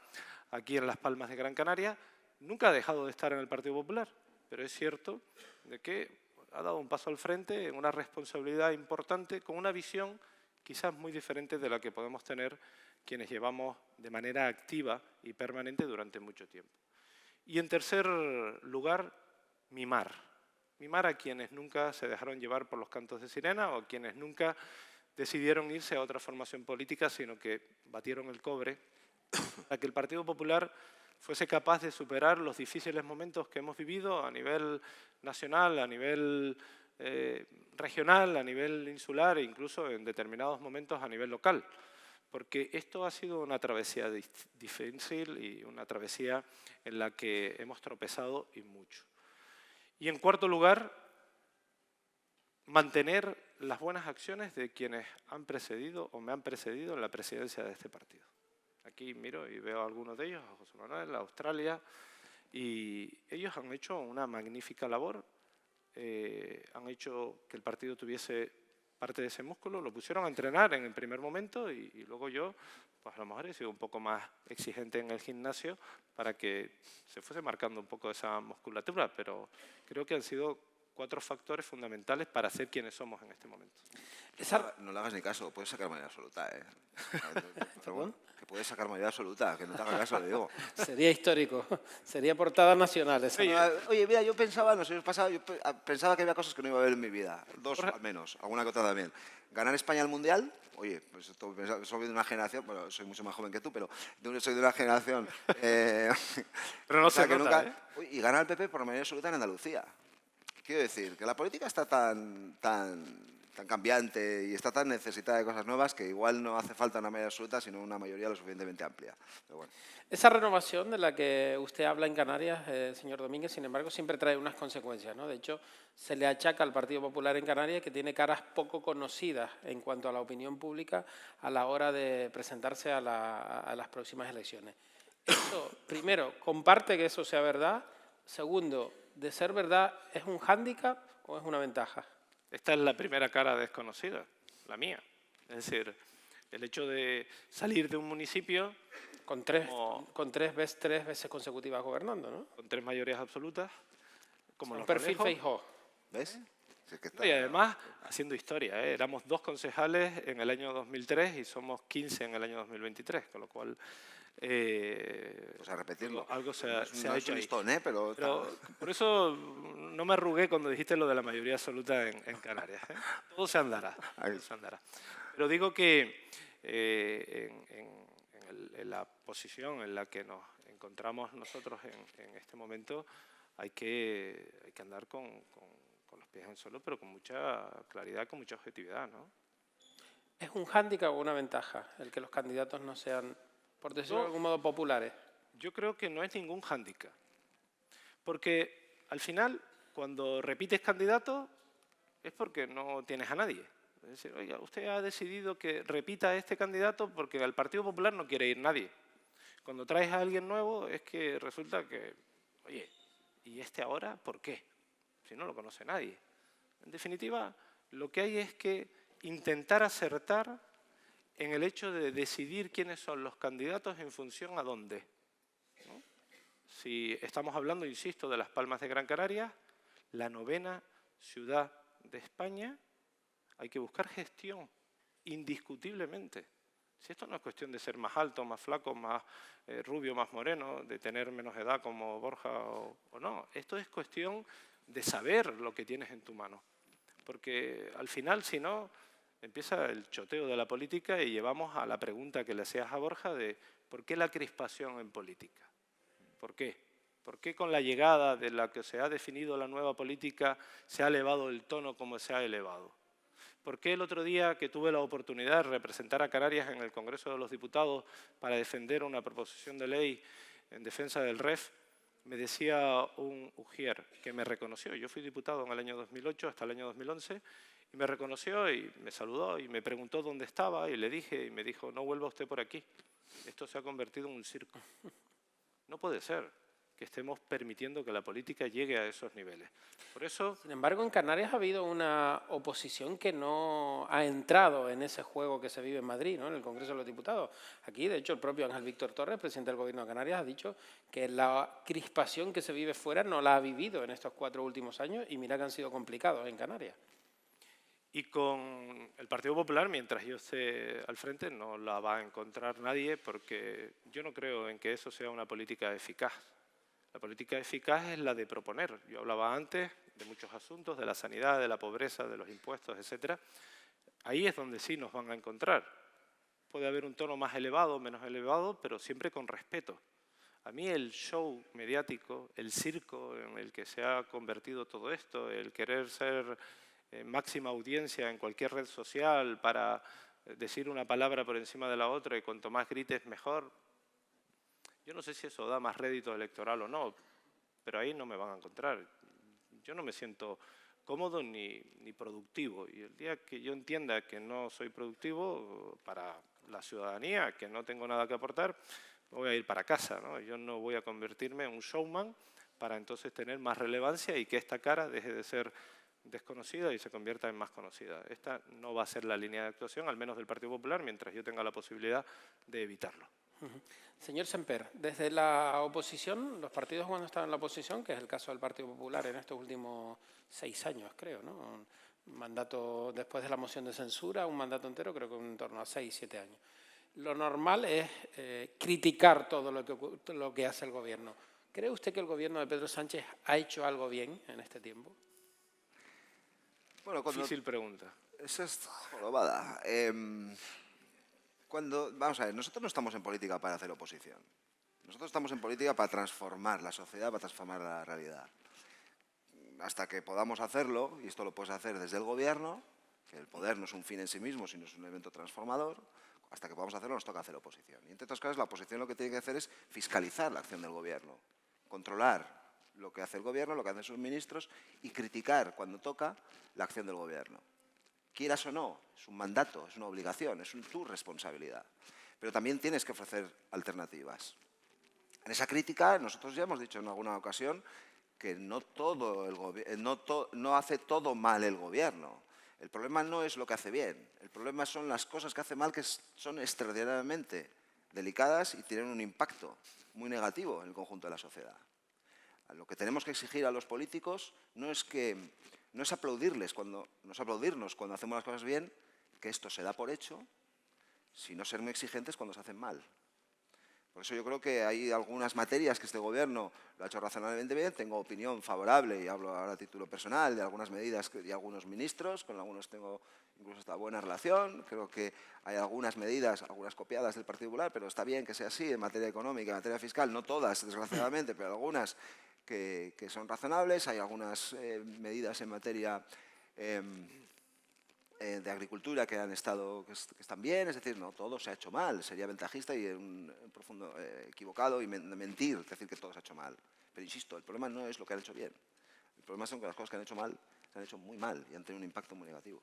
aquí en Las Palmas de Gran Canaria. Nunca ha dejado de estar en el Partido Popular, pero es cierto de que ha dado un paso al frente en una responsabilidad importante con una visión quizás muy diferente de la que podemos tener quienes llevamos de manera activa y permanente durante mucho tiempo. Y en tercer lugar, mimar. Mimar a quienes nunca se dejaron llevar por los cantos de sirena o a quienes nunca decidieron irse a otra formación política, sino que batieron el cobre para que el Partido Popular fuese capaz de superar los difíciles momentos que hemos vivido a nivel nacional, a nivel regional, a nivel insular e incluso en determinados momentos a nivel local. Porque esto ha sido una travesía difícil y una travesía en la que hemos tropezado y mucho. Y en cuarto lugar, mantener las buenas acciones de quienes han precedido o me han precedido en la presidencia de este partido. Aquí miro y veo a algunos de ellos, a José Manuel, a Australia, y ellos han hecho una magnífica labor han hecho que el partido tuviese parte de ese músculo, lo pusieron a entrenar en el primer momento y luego yo, pues a lo mejor he sido un poco más exigente en el gimnasio para que se fuese marcando un poco esa musculatura, pero creo que han sido 4 factores fundamentales para ser quienes somos en este momento. No le hagas ni caso, puedes sacar mayoría absoluta, ¿eh? Pero bueno, que puedes sacar mayoría absoluta, que no te hagas caso, le digo. Sería histórico, sería portada nacional esa. Oye, mira, yo pensaba, no sé si os pasaba, pensaba que había cosas que no iba a ver en mi vida. 2 al menos, alguna que otra también. Ganar España al Mundial, oye, pues esto, soy de una generación, bueno, soy mucho más joven que tú, pero soy de una generación... Pero no se que nota, nunca, oye, y ganar el PP por mayoría absoluta en Andalucía. Quiero decir, que la política está tan cambiante y está tan necesitada de cosas nuevas que igual no hace falta una mayoría absoluta, sino una mayoría lo suficientemente amplia. Pero bueno. Esa renovación de la que usted habla en Canarias, señor Domínguez, sin embargo, siempre trae unas consecuencias, ¿no? De hecho, se le achaca al Partido Popular en Canarias que tiene caras poco conocidas en cuanto a la opinión pública a la hora de presentarse a las próximas elecciones. Eso, primero, ¿comparte que eso sea verdad? Segundo, ¿de ser verdad es un hándicap o es una ventaja? Esta es la primera cara desconocida, la mía. Es decir, el hecho de salir de un municipio con tres veces consecutivas gobernando, ¿no? Con 3 mayorías absolutas, como un los perfil Feijóo. ¿Ves? Y además, haciendo historia, éramos 2 concejales en el año 2003 y somos 15 en el año 2023, con lo cual... pues a repetirlo. Algo se ha hecho ahí. Listón, pero por eso no me arrugué cuando dijiste lo de la mayoría absoluta en Canarias. Todo se andará. Pero digo que en la posición en la que nos encontramos nosotros en este momento hay que andar con los pies en el suelo, pero con mucha claridad, con mucha objetividad, ¿no? ¿Es un hándicap o una ventaja el que los candidatos no sean, por decirlo de algún modo, populares? Yo creo que no es ningún hándicap. Porque al final, cuando repites candidato, es porque no tienes a nadie. Es decir, oiga, usted ha decidido que repita a este candidato porque al Partido Popular no quiere ir nadie. Cuando traes a alguien nuevo es que resulta que, oye, ¿y este ahora por qué? Si no lo conoce nadie. En definitiva, lo que hay es que intentar acertar en el hecho de decidir quiénes son los candidatos en función a dónde, ¿no? Si estamos hablando, insisto, de Las Palmas de Gran Canaria, la 9ª ciudad de España, hay que buscar gestión, indiscutiblemente. Si esto no es cuestión de ser más alto, más flaco, más rubio, más moreno, de tener menos edad como Borja o no. Esto es cuestión de saber lo que tienes en tu mano. Porque al final, si no, empieza el choteo de la política y llevamos a la pregunta que le hacías a Borja de ¿por qué la crispación en política? ¿Por qué? ¿Por qué con la llegada de la que se ha definido la nueva política se ha elevado el tono como se ha elevado? ¿Por qué el otro día que tuve la oportunidad de representar a Canarias en el Congreso de los Diputados para defender una proposición de ley en defensa del REF, me decía un ujier que me reconoció? Yo fui diputado en el año 2008 hasta el año 2011 y me reconoció y me saludó y me preguntó dónde estaba y le dije y me dijo, no vuelva usted por aquí, esto se ha convertido en un circo. No puede ser que estemos permitiendo que la política llegue a esos niveles. Por eso... Sin embargo, en Canarias ha habido una oposición que no ha entrado en ese juego que se vive en Madrid, ¿no? En el Congreso de los Diputados. Aquí, de hecho, el propio Ángel Víctor Torres, presidente del Gobierno de Canarias, ha dicho que la crispación que se vive fuera no la ha vivido en estos 4 últimos años y mira que han sido complicados en Canarias. Y con el Partido Popular, mientras yo esté al frente, no la va a encontrar nadie porque yo no creo en que eso sea una política eficaz. La política eficaz es la de proponer. Yo hablaba antes de muchos asuntos, de la sanidad, de la pobreza, de los impuestos, etc. Ahí es donde sí nos van a encontrar. Puede haber un tono más elevado, menos elevado, pero siempre con respeto. A mí el show mediático, el circo en el que se ha convertido todo esto, el querer ser máxima audiencia en cualquier red social para decir una palabra por encima de la otra y cuanto más grites mejor. Yo no sé si eso da más rédito electoral o no, pero ahí no me van a encontrar. Yo no me siento cómodo ni productivo. Y el día que yo entienda que no soy productivo para la ciudadanía, que no tengo nada que aportar, me voy a ir para casa, ¿no? Yo no voy a convertirme en un showman para entonces tener más relevancia y que esta cara deje de ser desconocida y se convierta en más conocida. Esta no va a ser la línea de actuación, al menos del Partido Popular, mientras yo tenga la posibilidad de evitarlo. Señor Semper, desde la oposición, los partidos cuando estaban en la oposición, que es el caso del Partido Popular en estos últimos 6 años, creo, ¿no? Un mandato después de la moción de censura, un mandato entero, creo que en torno a 6, 7 años. Lo normal es criticar todo lo que hace el gobierno. ¿Cree usted que el gobierno de Pedro Sánchez ha hecho algo bien en este tiempo? Bueno, Difícil pregunta. Esa es jorobada. Vamos a ver, nosotros no estamos en política para hacer oposición. Nosotros estamos en política para transformar la sociedad, para transformar la realidad. Hasta que podamos hacerlo, y esto lo puedes hacer desde el gobierno, que el poder no es un fin en sí mismo, sino es un evento transformador, hasta que podamos hacerlo nos toca hacer oposición. Y entre otras cosas, la oposición lo que tiene que hacer es fiscalizar la acción del gobierno, controlar lo que hace el gobierno, lo que hacen sus ministros y criticar cuando toca la acción del gobierno. Quieras o no, es un mandato, es una obligación, es tu responsabilidad. Pero también tienes que ofrecer alternativas. En esa crítica, nosotros ya hemos dicho en alguna ocasión que no hace todo mal el gobierno. El problema no es lo que hace bien, el problema son las cosas que hace mal, que son extraordinariamente delicadas y tienen un impacto muy negativo en el conjunto de la sociedad. Lo que tenemos que exigir a los políticos no es aplaudirnos cuando hacemos las cosas bien, que esto se da por hecho, sino ser muy exigentes cuando se hacen mal. Por eso yo creo que hay algunas materias que este gobierno lo ha hecho razonablemente bien. Tengo opinión favorable, y hablo ahora a título personal, de algunas medidas de algunos ministros, con algunos tengo incluso hasta buena relación. Creo que hay algunas medidas, algunas copiadas del Partido Popular, pero está bien que sea así en materia económica, en materia fiscal, no todas, desgraciadamente, pero algunas que son razonables. Hay algunas medidas en materia de agricultura que están bien, es decir, no todo se ha hecho mal, sería ventajista y un profundo equivocado y mentir, decir que todo se ha hecho mal. Pero insisto, el problema no es lo que han hecho bien, el problema son que las cosas que han hecho mal se han hecho muy mal y han tenido un impacto muy negativo.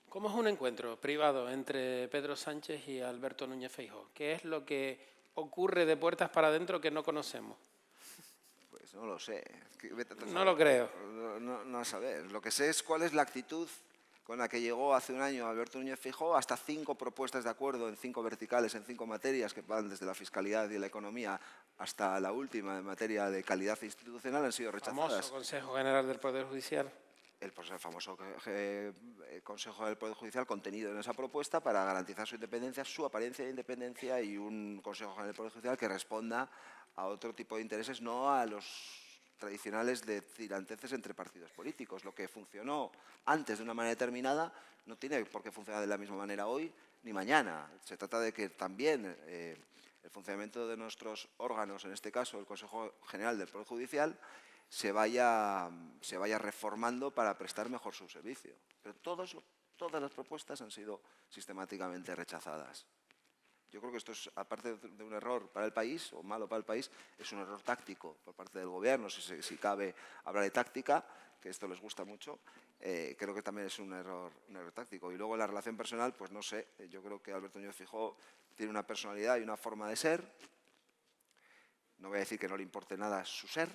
¿Cómo es un encuentro privado entre Pedro Sánchez y Alberto Núñez Feijóo? ¿Qué es lo que ocurre de puertas para adentro que no conocemos? Pues no lo sé. No lo creo. No a saber. Lo que sé es cuál es la actitud con la que llegó hace un año Alberto Núñez Feijóo, hasta 5 propuestas de acuerdo en 5 verticales, en 5 materias que van desde la fiscalidad y la economía hasta la última en materia de calidad institucional han sido rechazadas. Famoso Consejo General del Poder Judicial. El famoso Consejo del Poder Judicial contenido en esa propuesta para garantizar su independencia, su apariencia de independencia y un Consejo General del Poder Judicial que responda a otro tipo de intereses, no a los tradicionales de tiranteces entre partidos políticos. Lo que funcionó antes de una manera determinada no tiene por qué funcionar de la misma manera hoy ni mañana. Se trata de que también el funcionamiento de nuestros órganos, en este caso el Consejo General del Poder Judicial, se vaya reformando para prestar mejor su servicio. Pero todas las propuestas han sido sistemáticamente rechazadas. Yo creo que esto es, aparte de un error para el país, o malo para el país, es un error táctico por parte del gobierno, si cabe hablar de táctica, que esto les gusta mucho, creo que también es un error táctico. Y luego en la relación personal, pues no sé, yo creo que Alberto Núñez Feijóo tiene una personalidad y una forma de ser. No voy a decir que no le importe nada su ser,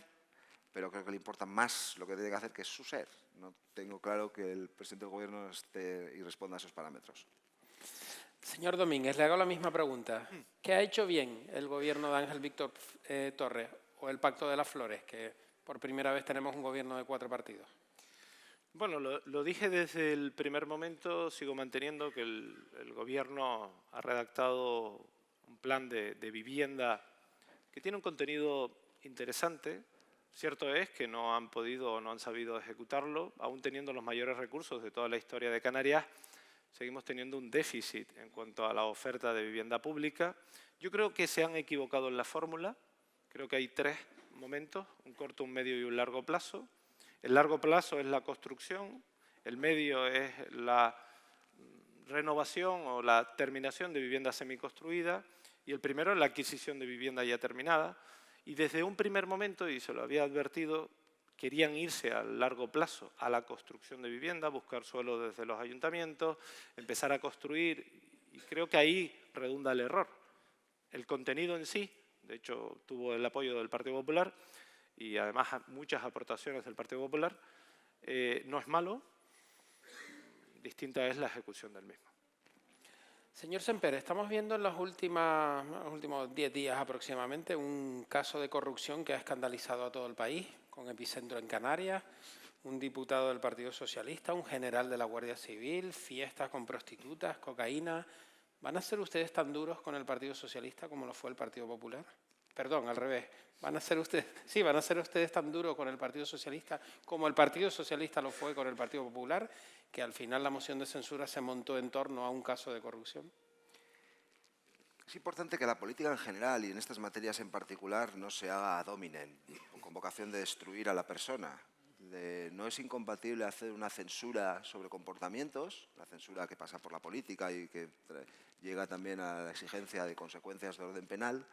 pero creo que le importa más lo que tiene que hacer, que es su ser. No tengo claro que el presidente del gobierno esté y responda a esos parámetros. Señor Domínguez, le hago la misma pregunta. ¿Qué ha hecho bien el gobierno de Ángel Víctor Torres o el Pacto de las Flores, que por primera vez tenemos un gobierno de 4 partidos? Bueno, lo dije desde el primer momento, sigo manteniendo que el gobierno ha redactado un plan de vivienda que tiene un contenido interesante. Cierto es que no han podido o no han sabido ejecutarlo, aún teniendo los mayores recursos de toda la historia de Canarias. Seguimos teniendo un déficit en cuanto a la oferta de vivienda pública. Yo creo que se han equivocado en la fórmula. Creo que hay 3 momentos, un corto, un medio y un largo plazo. El largo plazo es la construcción, el medio es la renovación o la terminación de vivienda semiconstruida y el primero es la adquisición de vivienda ya terminada. Y desde un primer momento, y se lo había advertido, querían irse a largo plazo a la construcción de vivienda, buscar suelo desde los ayuntamientos, empezar a construir, y creo que ahí redunda el error. El contenido en sí, de hecho tuvo el apoyo del Partido Popular, y además muchas aportaciones del Partido Popular, no es malo, distinta es la ejecución del mismo. Señor Semper, estamos viendo en los últimos 10 días aproximadamente un caso de corrupción que ha escandalizado a todo el país, con epicentro en Canarias, un diputado del Partido Socialista, un general de la Guardia Civil, fiestas con prostitutas, cocaína. ¿Van a ser ustedes tan duros con el Partido Socialista como lo fue el Partido Popular? Perdón, al revés. ¿Van a ser ustedes tan duros con el Partido Socialista como el Partido Socialista lo fue con el Partido Popular, que al final la moción de censura se montó en torno a un caso de corrupción? Es importante que la política en general y en estas materias en particular no se haga ad hominem, con vocación de destruir a la persona. No es incompatible hacer una censura sobre comportamientos, la censura que pasa por la política y que llega también a la exigencia de consecuencias de orden penal,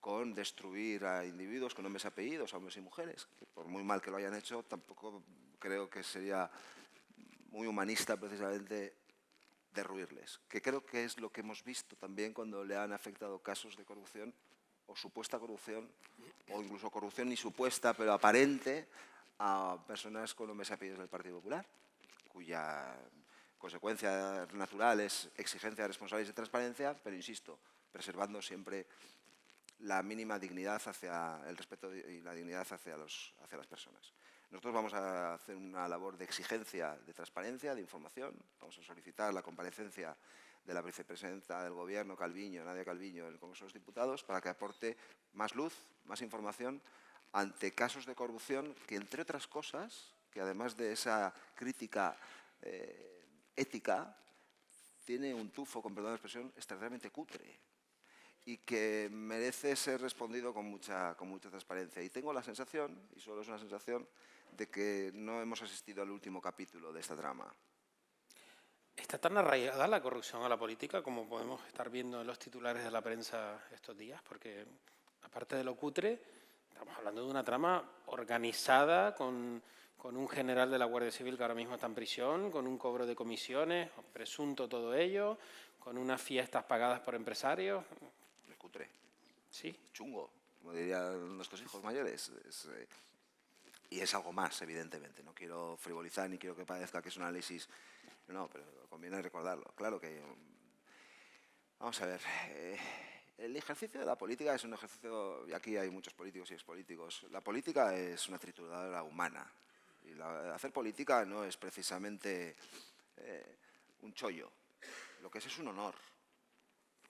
con destruir a individuos con nombres y apellidos, a hombres y mujeres, que por muy mal que lo hayan hecho, tampoco creo que sería muy humanista precisamente derruirles, que creo que es lo que hemos visto también cuando le han afectado casos de corrupción o supuesta corrupción, o incluso corrupción ni supuesta, pero aparente, a personas con nombres y apellidos del Partido Popular, cuya consecuencia natural es exigencia de responsabilidades y transparencia, pero insisto, preservando siempre la mínima dignidad hacia el respeto y la dignidad hacia las personas. Nosotros vamos a hacer una labor de exigencia, de transparencia, de información. Vamos a solicitar la comparecencia de la vicepresidenta del Gobierno, Nadia Calviño, en el Congreso de los Diputados, para que aporte más luz, más información ante casos de corrupción que, entre otras cosas, que además de esa crítica ética, tiene un tufo, con perdón de la expresión, extraordinariamente cutre y que merece ser respondido con mucha transparencia. Y tengo la sensación, y solo es una sensación, de que no hemos asistido al último capítulo de esta trama. ¿Está tan arraigada la corrupción a la política como podemos estar viendo en los titulares de la prensa estos días? Porque, aparte de lo cutre, estamos hablando de una trama organizada con un general de la Guardia Civil que ahora mismo está en prisión, con un cobro de comisiones, presunto todo ello, con unas fiestas pagadas por empresarios. Es cutre. Sí. Chungo, como dirían nuestros hijos mayores. Y es algo más, evidentemente. No quiero frivolizar ni quiero que parezca que es un análisis. No, pero conviene recordarlo. Claro que... Vamos a ver. El ejercicio de la política es un ejercicio... Y aquí hay muchos políticos y expolíticos. La política es una trituradora humana. Y hacer política no es precisamente un chollo. Lo que es un honor.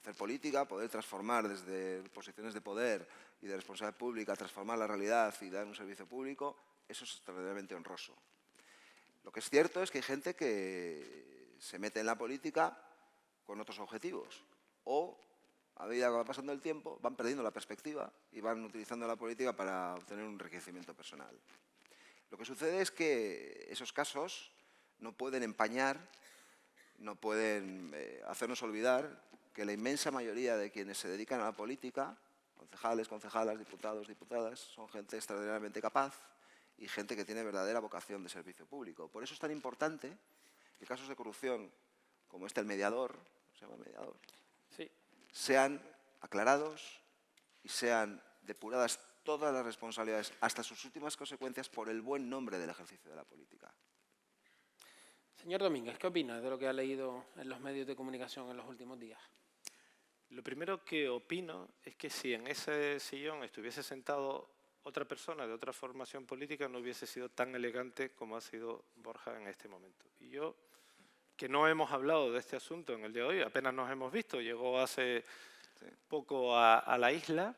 Hacer política, poder transformar desde posiciones de poder y de responsabilidad pública, transformar la realidad y dar un servicio público, eso es extraordinariamente honroso. Lo que es cierto es que hay gente que se mete en la política con otros objetivos o, a medida que va pasando el tiempo, van perdiendo la perspectiva y van utilizando la política para obtener un enriquecimiento personal. Lo que sucede es que esos casos no pueden empañar, no pueden hacernos olvidar que la inmensa mayoría de quienes se dedican a la política, concejales, concejalas, diputados, diputadas, son gente extraordinariamente capaz y gente que tiene verdadera vocación de servicio público. Por eso es tan importante que casos de corrupción como el mediador, ¿se llama mediador? Sí. Sean aclarados y sean depuradas todas las responsabilidades, hasta sus últimas consecuencias, por el buen nombre del ejercicio de la política. Señor Domínguez, ¿qué opina de lo que ha leído en los medios de comunicación en los últimos días? Lo primero que opino es que si en ese sillón estuviese sentado otra persona de otra formación política, no hubiese sido tan elegante como ha sido Borja en este momento. Y yo, que no hemos hablado de este asunto en el día de hoy, apenas nos hemos visto, llegó hace poco a la isla.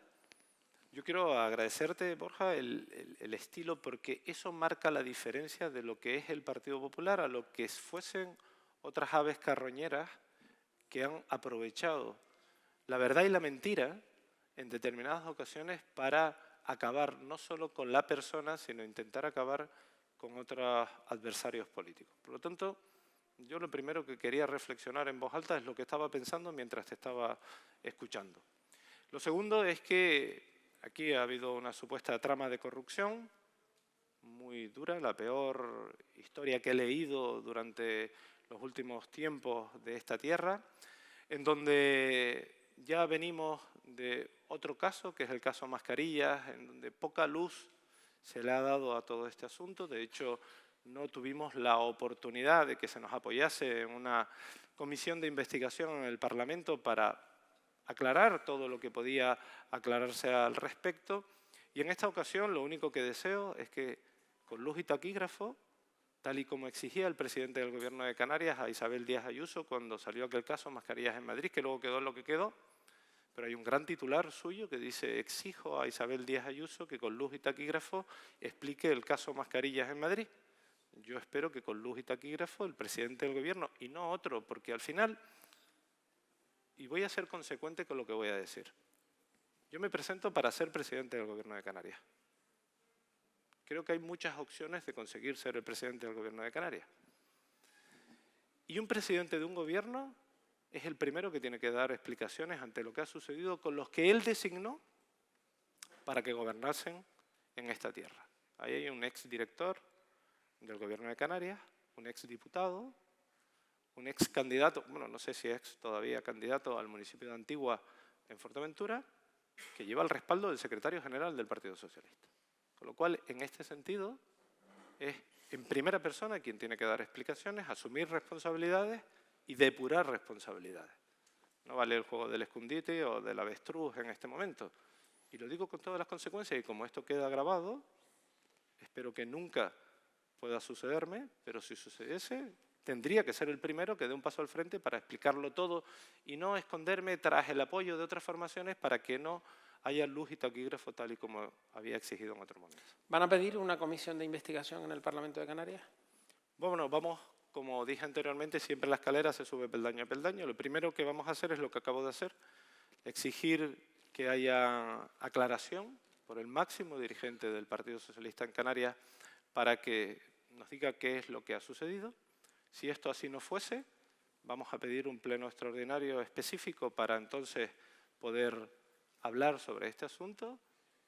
Yo quiero agradecerte, Borja, el estilo, porque eso marca la diferencia de lo que es el Partido Popular a lo que fuesen otras aves carroñeras que han aprovechado la verdad y la mentira en determinadas ocasiones para acabar no solo con la persona, sino intentar acabar con otros adversarios políticos. Por lo tanto, yo lo primero que quería reflexionar en voz alta es lo que estaba pensando mientras te estaba escuchando. Lo segundo es que aquí ha habido una supuesta trama de corrupción muy dura, la peor historia que he leído durante los últimos tiempos de esta tierra, en donde ya venimos de otro caso, que es el caso Mascarillas, en donde poca luz se le ha dado a todo este asunto. De hecho, no tuvimos la oportunidad de que se nos apoyase en una comisión de investigación en el Parlamento para aclarar todo lo que podía aclararse al respecto. Y en esta ocasión lo único que deseo es que, con luz y taquígrafo, tal y como exigía el presidente del Gobierno de Canarias a Isabel Díaz Ayuso cuando salió aquel caso Mascarillas en Madrid, que luego quedó lo que quedó, pero hay un gran titular suyo que dice: exijo a Isabel Díaz Ayuso que con luz y taquígrafo explique el caso Mascarillas en Madrid. Yo espero que con luz y taquígrafo el presidente del Gobierno, y no otro, porque al final, y voy a ser consecuente con lo que voy a decir, yo me presento para ser presidente del Gobierno de Canarias. Creo que hay muchas opciones de conseguir ser el presidente del Gobierno de Canarias. Y un presidente de un gobierno es el primero que tiene que dar explicaciones ante lo que ha sucedido con los que él designó para que gobernasen en esta tierra. Ahí hay un exdirector del Gobierno de Canarias, un exdiputado, un excandidato, bueno, no sé si es todavía candidato al municipio de Antigua en Fuerteventura, que lleva el respaldo del secretario general del Partido Socialista. Con lo cual, en este sentido, es en primera persona quien tiene que dar explicaciones, asumir responsabilidades y depurar responsabilidades. No vale el juego del escondite o del avestruz en este momento. Y lo digo con todas las consecuencias, y como esto queda grabado, espero que nunca pueda sucederme, pero si sucediese, tendría que ser el primero que dé un paso al frente para explicarlo todo y no esconderme tras el apoyo de otras formaciones para que no haya luz y taquígrafo tal y como había exigido en otro momento. ¿Van a pedir una comisión de investigación en el Parlamento de Canarias? Bueno, vamos, como dije anteriormente, siempre la escalera se sube peldaño a peldaño. Lo primero que vamos a hacer es lo que acabo de hacer, exigir que haya aclaración por el máximo dirigente del Partido Socialista en Canarias para que nos diga qué es lo que ha sucedido. Si esto así no fuese, vamos a pedir un pleno extraordinario específico para entonces poder hablar sobre este asunto,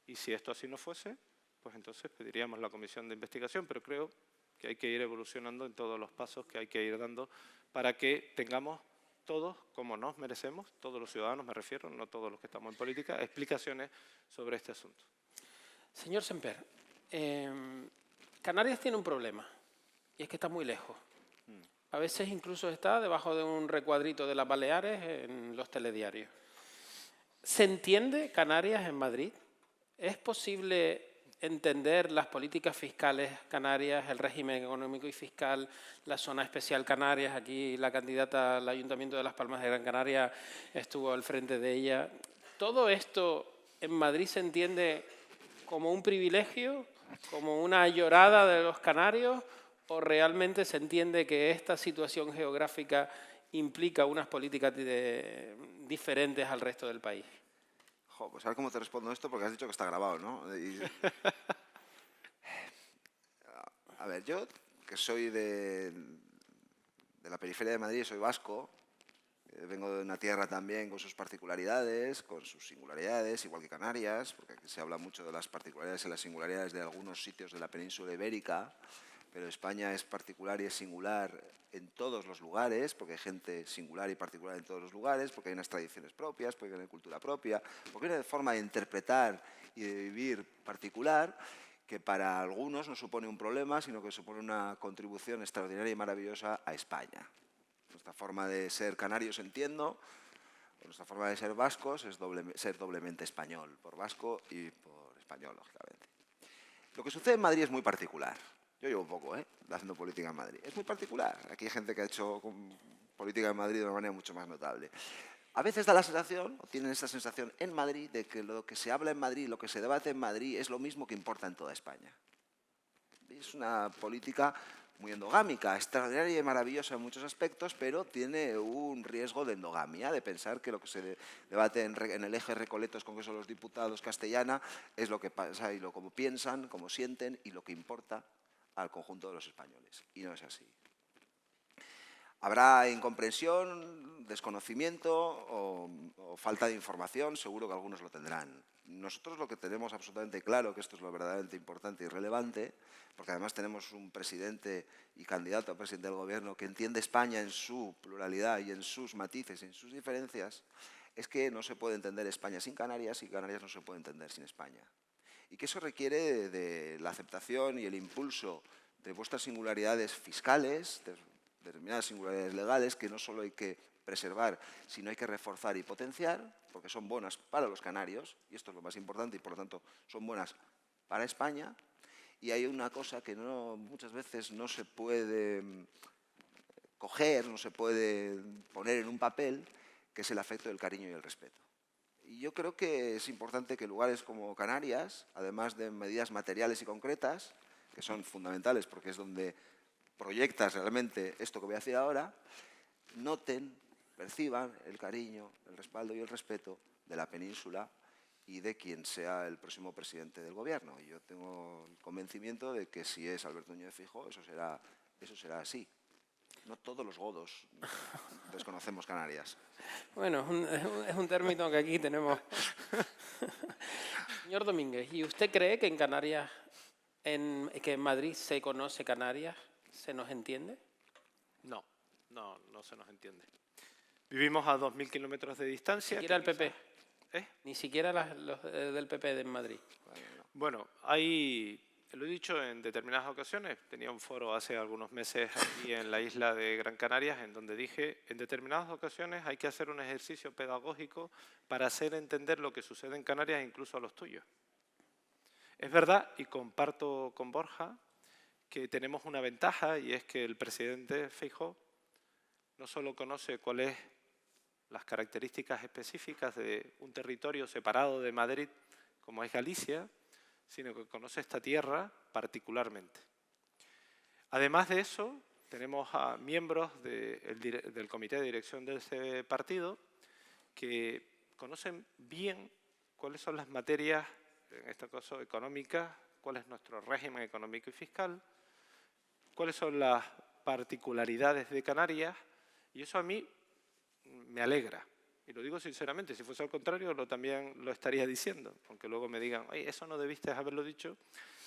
y si esto así no fuese, pues entonces pediríamos la comisión de investigación, pero creo que hay que ir evolucionando en todos los pasos que hay que ir dando para que tengamos todos, como nos merecemos, todos los ciudadanos me refiero, no todos los que estamos en política, explicaciones sobre este asunto. Señor Semper, Canarias tiene un problema, y es que está muy lejos. A veces incluso está debajo de un recuadrito de las Baleares en los telediarios. ¿Se entiende Canarias en Madrid? ¿Es posible entender las políticas fiscales canarias, el régimen económico y fiscal, la zona especial Canarias? Aquí la candidata al Ayuntamiento de Las Palmas de Gran Canaria estuvo al frente de ella. ¿Todo esto en Madrid se entiende como un privilegio, como una llorada de los canarios, o realmente se entiende que esta situación geográfica implica unas políticas diferentes al resto del país? Jo, pues a ver cómo te respondo esto, porque has dicho que está grabado, ¿no? A ver, yo, que soy de la periferia de Madrid, soy vasco, vengo de una tierra también con sus particularidades, con sus singularidades, igual que Canarias, porque aquí se habla mucho de las particularidades y las singularidades de algunos sitios de la península ibérica, pero España es particular y es singular en todos los lugares, porque hay gente singular y particular en todos los lugares, porque hay unas tradiciones propias, porque hay una cultura propia, porque hay una forma de interpretar y de vivir particular que para algunos no supone un problema, sino que supone una contribución extraordinaria y maravillosa a España. Nuestra forma de ser canarios, entiendo, nuestra forma de ser vascos es ser doblemente español, por vasco y por español, lógicamente. Lo que sucede en Madrid es muy particular. Yo llevo un poco haciendo política en Madrid. Es muy particular. Aquí hay gente que ha hecho política en Madrid de una manera mucho más notable. A veces da la sensación, o tienen esta sensación en Madrid, de que lo que se habla en Madrid, lo que se debate en Madrid es lo mismo que importa en toda España. Es una política muy endogámica, extraordinaria y maravillosa en muchos aspectos, pero tiene un riesgo de endogamia, de pensar que lo que se debate en el eje Recoletos, Congreso de los Diputados, Castellana, es lo que pasa y lo como piensan, como sienten y lo que importa al conjunto de los españoles. Y no es así. Habrá incomprensión, desconocimiento o falta de información, seguro que algunos lo tendrán. Nosotros lo que tenemos absolutamente claro, que esto es lo verdaderamente importante y relevante, porque además tenemos un presidente y candidato a presidente del Gobierno que entiende España en su pluralidad y en sus matices y en sus diferencias, es que no se puede entender España sin Canarias y Canarias no se puede entender sin España. y que eso requiere de la aceptación y el impulso de vuestras singularidades fiscales, de determinadas singularidades legales, que no solo hay que preservar, sino hay que reforzar y potenciar, porque son buenas para los canarios, y esto es lo más importante, y por lo tanto son buenas para España. Y hay una cosa que muchas veces no se puede coger, no se puede poner en un papel, que es el afecto, el cariño y el respeto. Y yo creo que es importante que lugares como Canarias, además de medidas materiales y concretas, que son fundamentales porque es donde proyectas realmente esto que voy a decir ahora, noten, perciban el cariño, el respaldo y el respeto de la península y de quien sea el próximo presidente del gobierno. Y yo tengo el convencimiento de que si es Alberto Núñez Feijóo, eso será así. No todos los godos desconocemos Canarias. Bueno, es un término que aquí tenemos. Señor Domínguez, ¿y usted cree que en Canarias, que en Madrid se conoce Canarias, se nos entiende? No se nos entiende. Vivimos a 2.000 kilómetros de distancia. Ni siquiera el PP. ¿Eh? Ni siquiera los del PP de Madrid. Bueno, lo he dicho en determinadas ocasiones. Tenía un foro hace algunos meses aquí en la isla de Gran Canarias en donde dije, en determinadas ocasiones hay que hacer un ejercicio pedagógico para hacer entender lo que sucede en Canarias incluso a los tuyos. Es verdad, y comparto con Borja, que tenemos una ventaja y es que el presidente Feijóo no solo conoce cuáles las características específicas de un territorio separado de Madrid como es Galicia, sino que conoce esta tierra particularmente. Además de eso, tenemos a miembros del comité de dirección de ese partido que conocen bien cuáles son las materias, en este caso económicas, cuál es nuestro régimen económico y fiscal, cuáles son las particularidades de Canarias, y eso a mí me alegra. Y lo digo sinceramente, si fuese al contrario, también lo estaría diciendo, aunque luego me digan, oye, eso no debiste haberlo dicho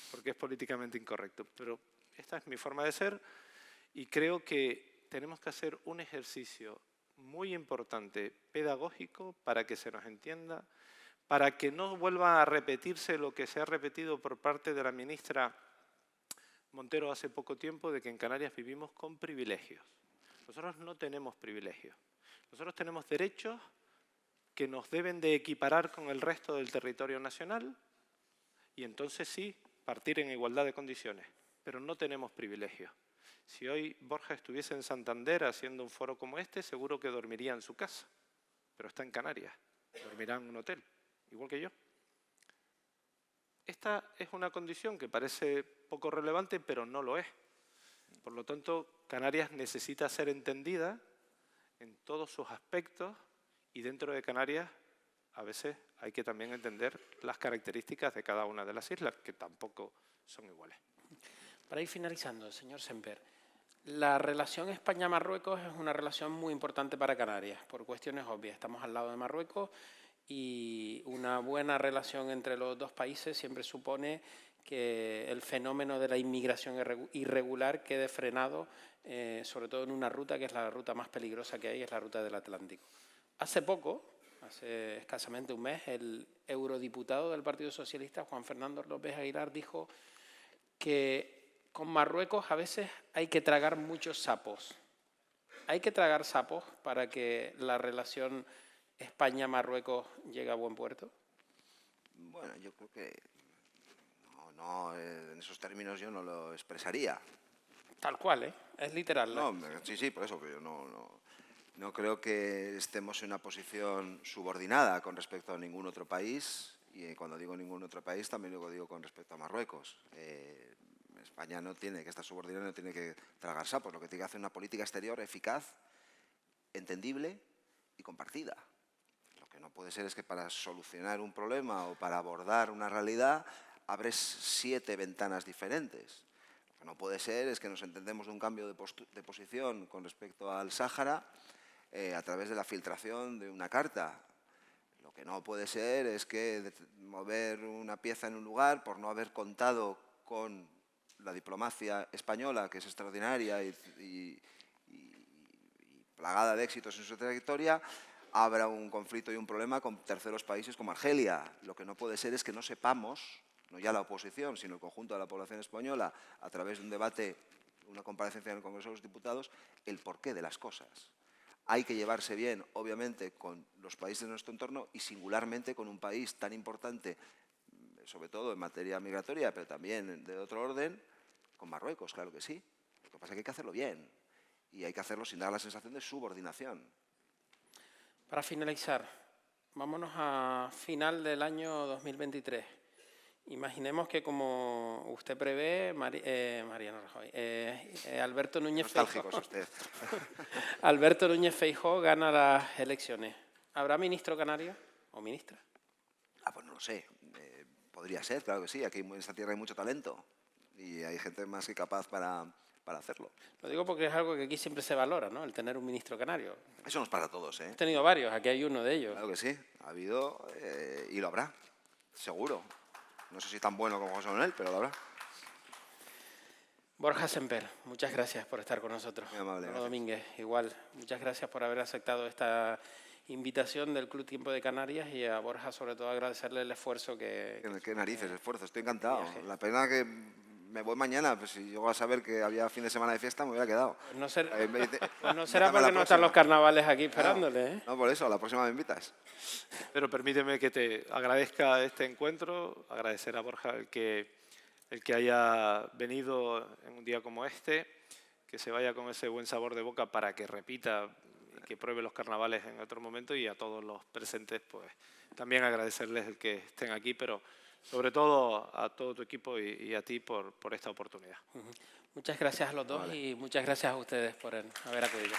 porque es políticamente incorrecto. Pero esta es mi forma de ser y creo que tenemos que hacer un ejercicio muy importante, pedagógico, para que se nos entienda, para que no vuelva a repetirse lo que se ha repetido por parte de la ministra Montero hace poco tiempo, de que en Canarias vivimos con privilegios. Nosotros no tenemos privilegios. Nosotros tenemos derechos que nos deben de equiparar con el resto del territorio nacional y entonces sí, partir en igualdad de condiciones, pero no tenemos privilegios. Si hoy Borja estuviese en Santander haciendo un foro como este, seguro que dormiría en su casa, pero está en Canarias, dormirá en un hotel, igual que yo. Esta es una condición que parece poco relevante, pero no lo es. Por lo tanto, Canarias necesita ser entendida en todos sus aspectos y dentro de Canarias a veces hay que también entender las características de cada una de las islas, que tampoco son iguales. Para ir finalizando, señor Semper, la relación España-Marruecos es una relación muy importante para Canarias, por cuestiones obvias. Estamos al lado de Marruecos y una buena relación entre los dos países siempre supone que el fenómeno de la inmigración irregular quede frenado, sobre todo en una ruta que es la ruta más peligrosa que hay, es la ruta del Atlántico. Hace poco, hace escasamente un mes, el eurodiputado del Partido Socialista, Juan Fernando López Aguilar, dijo que con Marruecos a veces hay que tragar muchos sapos. Hay que tragar sapos para que la relación España-Marruecos llegue a buen puerto. Bueno, yo creo que en esos términos yo no lo expresaría. Tal cual, ¿eh? Es literal. No, sí, por eso, pero yo no creo que estemos en una posición subordinada con respecto a ningún otro país, y cuando digo ningún otro país también lo digo con respecto a Marruecos. España no tiene que estar subordinada, no tiene que tragar sapos, lo que tiene que hacer es una política exterior eficaz, entendible y compartida. Lo que no puede ser es que para solucionar un problema o para abordar una realidad abres 7 ventanas diferentes. Lo que no puede ser es que nos entendemos de un cambio de posición con respecto al Sáhara a través de la filtración de una carta. Lo que no puede ser es que mover una pieza en un lugar por no haber contado con la diplomacia española, que es extraordinaria y plagada de éxitos en su trayectoria, abra un conflicto y un problema con terceros países como Argelia. Lo que no puede ser es que no sepamos no ya la oposición, sino el conjunto de la población española, a través de un debate, una comparecencia en el Congreso de los Diputados, el porqué de las cosas. Hay que llevarse bien, obviamente, con los países de nuestro entorno y singularmente con un país tan importante, sobre todo en materia migratoria, pero también de otro orden, con Marruecos, claro que sí. Lo que pasa es que hay que hacerlo bien y hay que hacerlo sin dar la sensación de subordinación. Para finalizar, vámonos a final del año 2023. Imaginemos que, como usted prevé, Mariano Rajoy, Alberto Núñez Nostálgico es Feijóo, usted. Alberto Núñez Feijóo gana las elecciones. ¿Habrá ministro canario o ministra? Pues no lo sé. Podría ser, claro que sí. Aquí en esta tierra hay mucho talento y hay gente más que capaz para hacerlo. Lo digo porque es algo que aquí siempre se valora, ¿no? El tener un ministro canario. Eso no es para todos, ¿eh? He tenido varios, aquí hay uno de ellos. Claro que sí. Ha habido y lo habrá, seguro. No sé si tan bueno como José Manuel, pero lo habrá. Borja Semper, muchas gracias por estar con nosotros. Muy amable. Bruno Domínguez, igual. Muchas gracias por haber aceptado esta invitación del Club Tiempo de Canarias y a Borja, sobre todo, agradecerle el esfuerzo que... Qué narices, esfuerzo. Estoy encantado. viaje. La pena que me voy mañana, pues si llego a saber que había fin de semana de fiesta, me hubiera quedado. Pues no será Invítame porque la no están los próxima. carnavales aquí esperándole, ¿eh? No, por eso, a la próxima me invitas. Pero permíteme que te agradezca este encuentro, agradecer a Borja el que haya venido en un día como este, que se vaya con ese buen sabor de boca para que repita y que pruebe los carnavales en otro momento, y a todos los presentes pues también agradecerles el que estén aquí, pero sobre todo a todo tu equipo y a ti por esta oportunidad. Muchas gracias a los dos y muchas gracias a ustedes por haber acudido.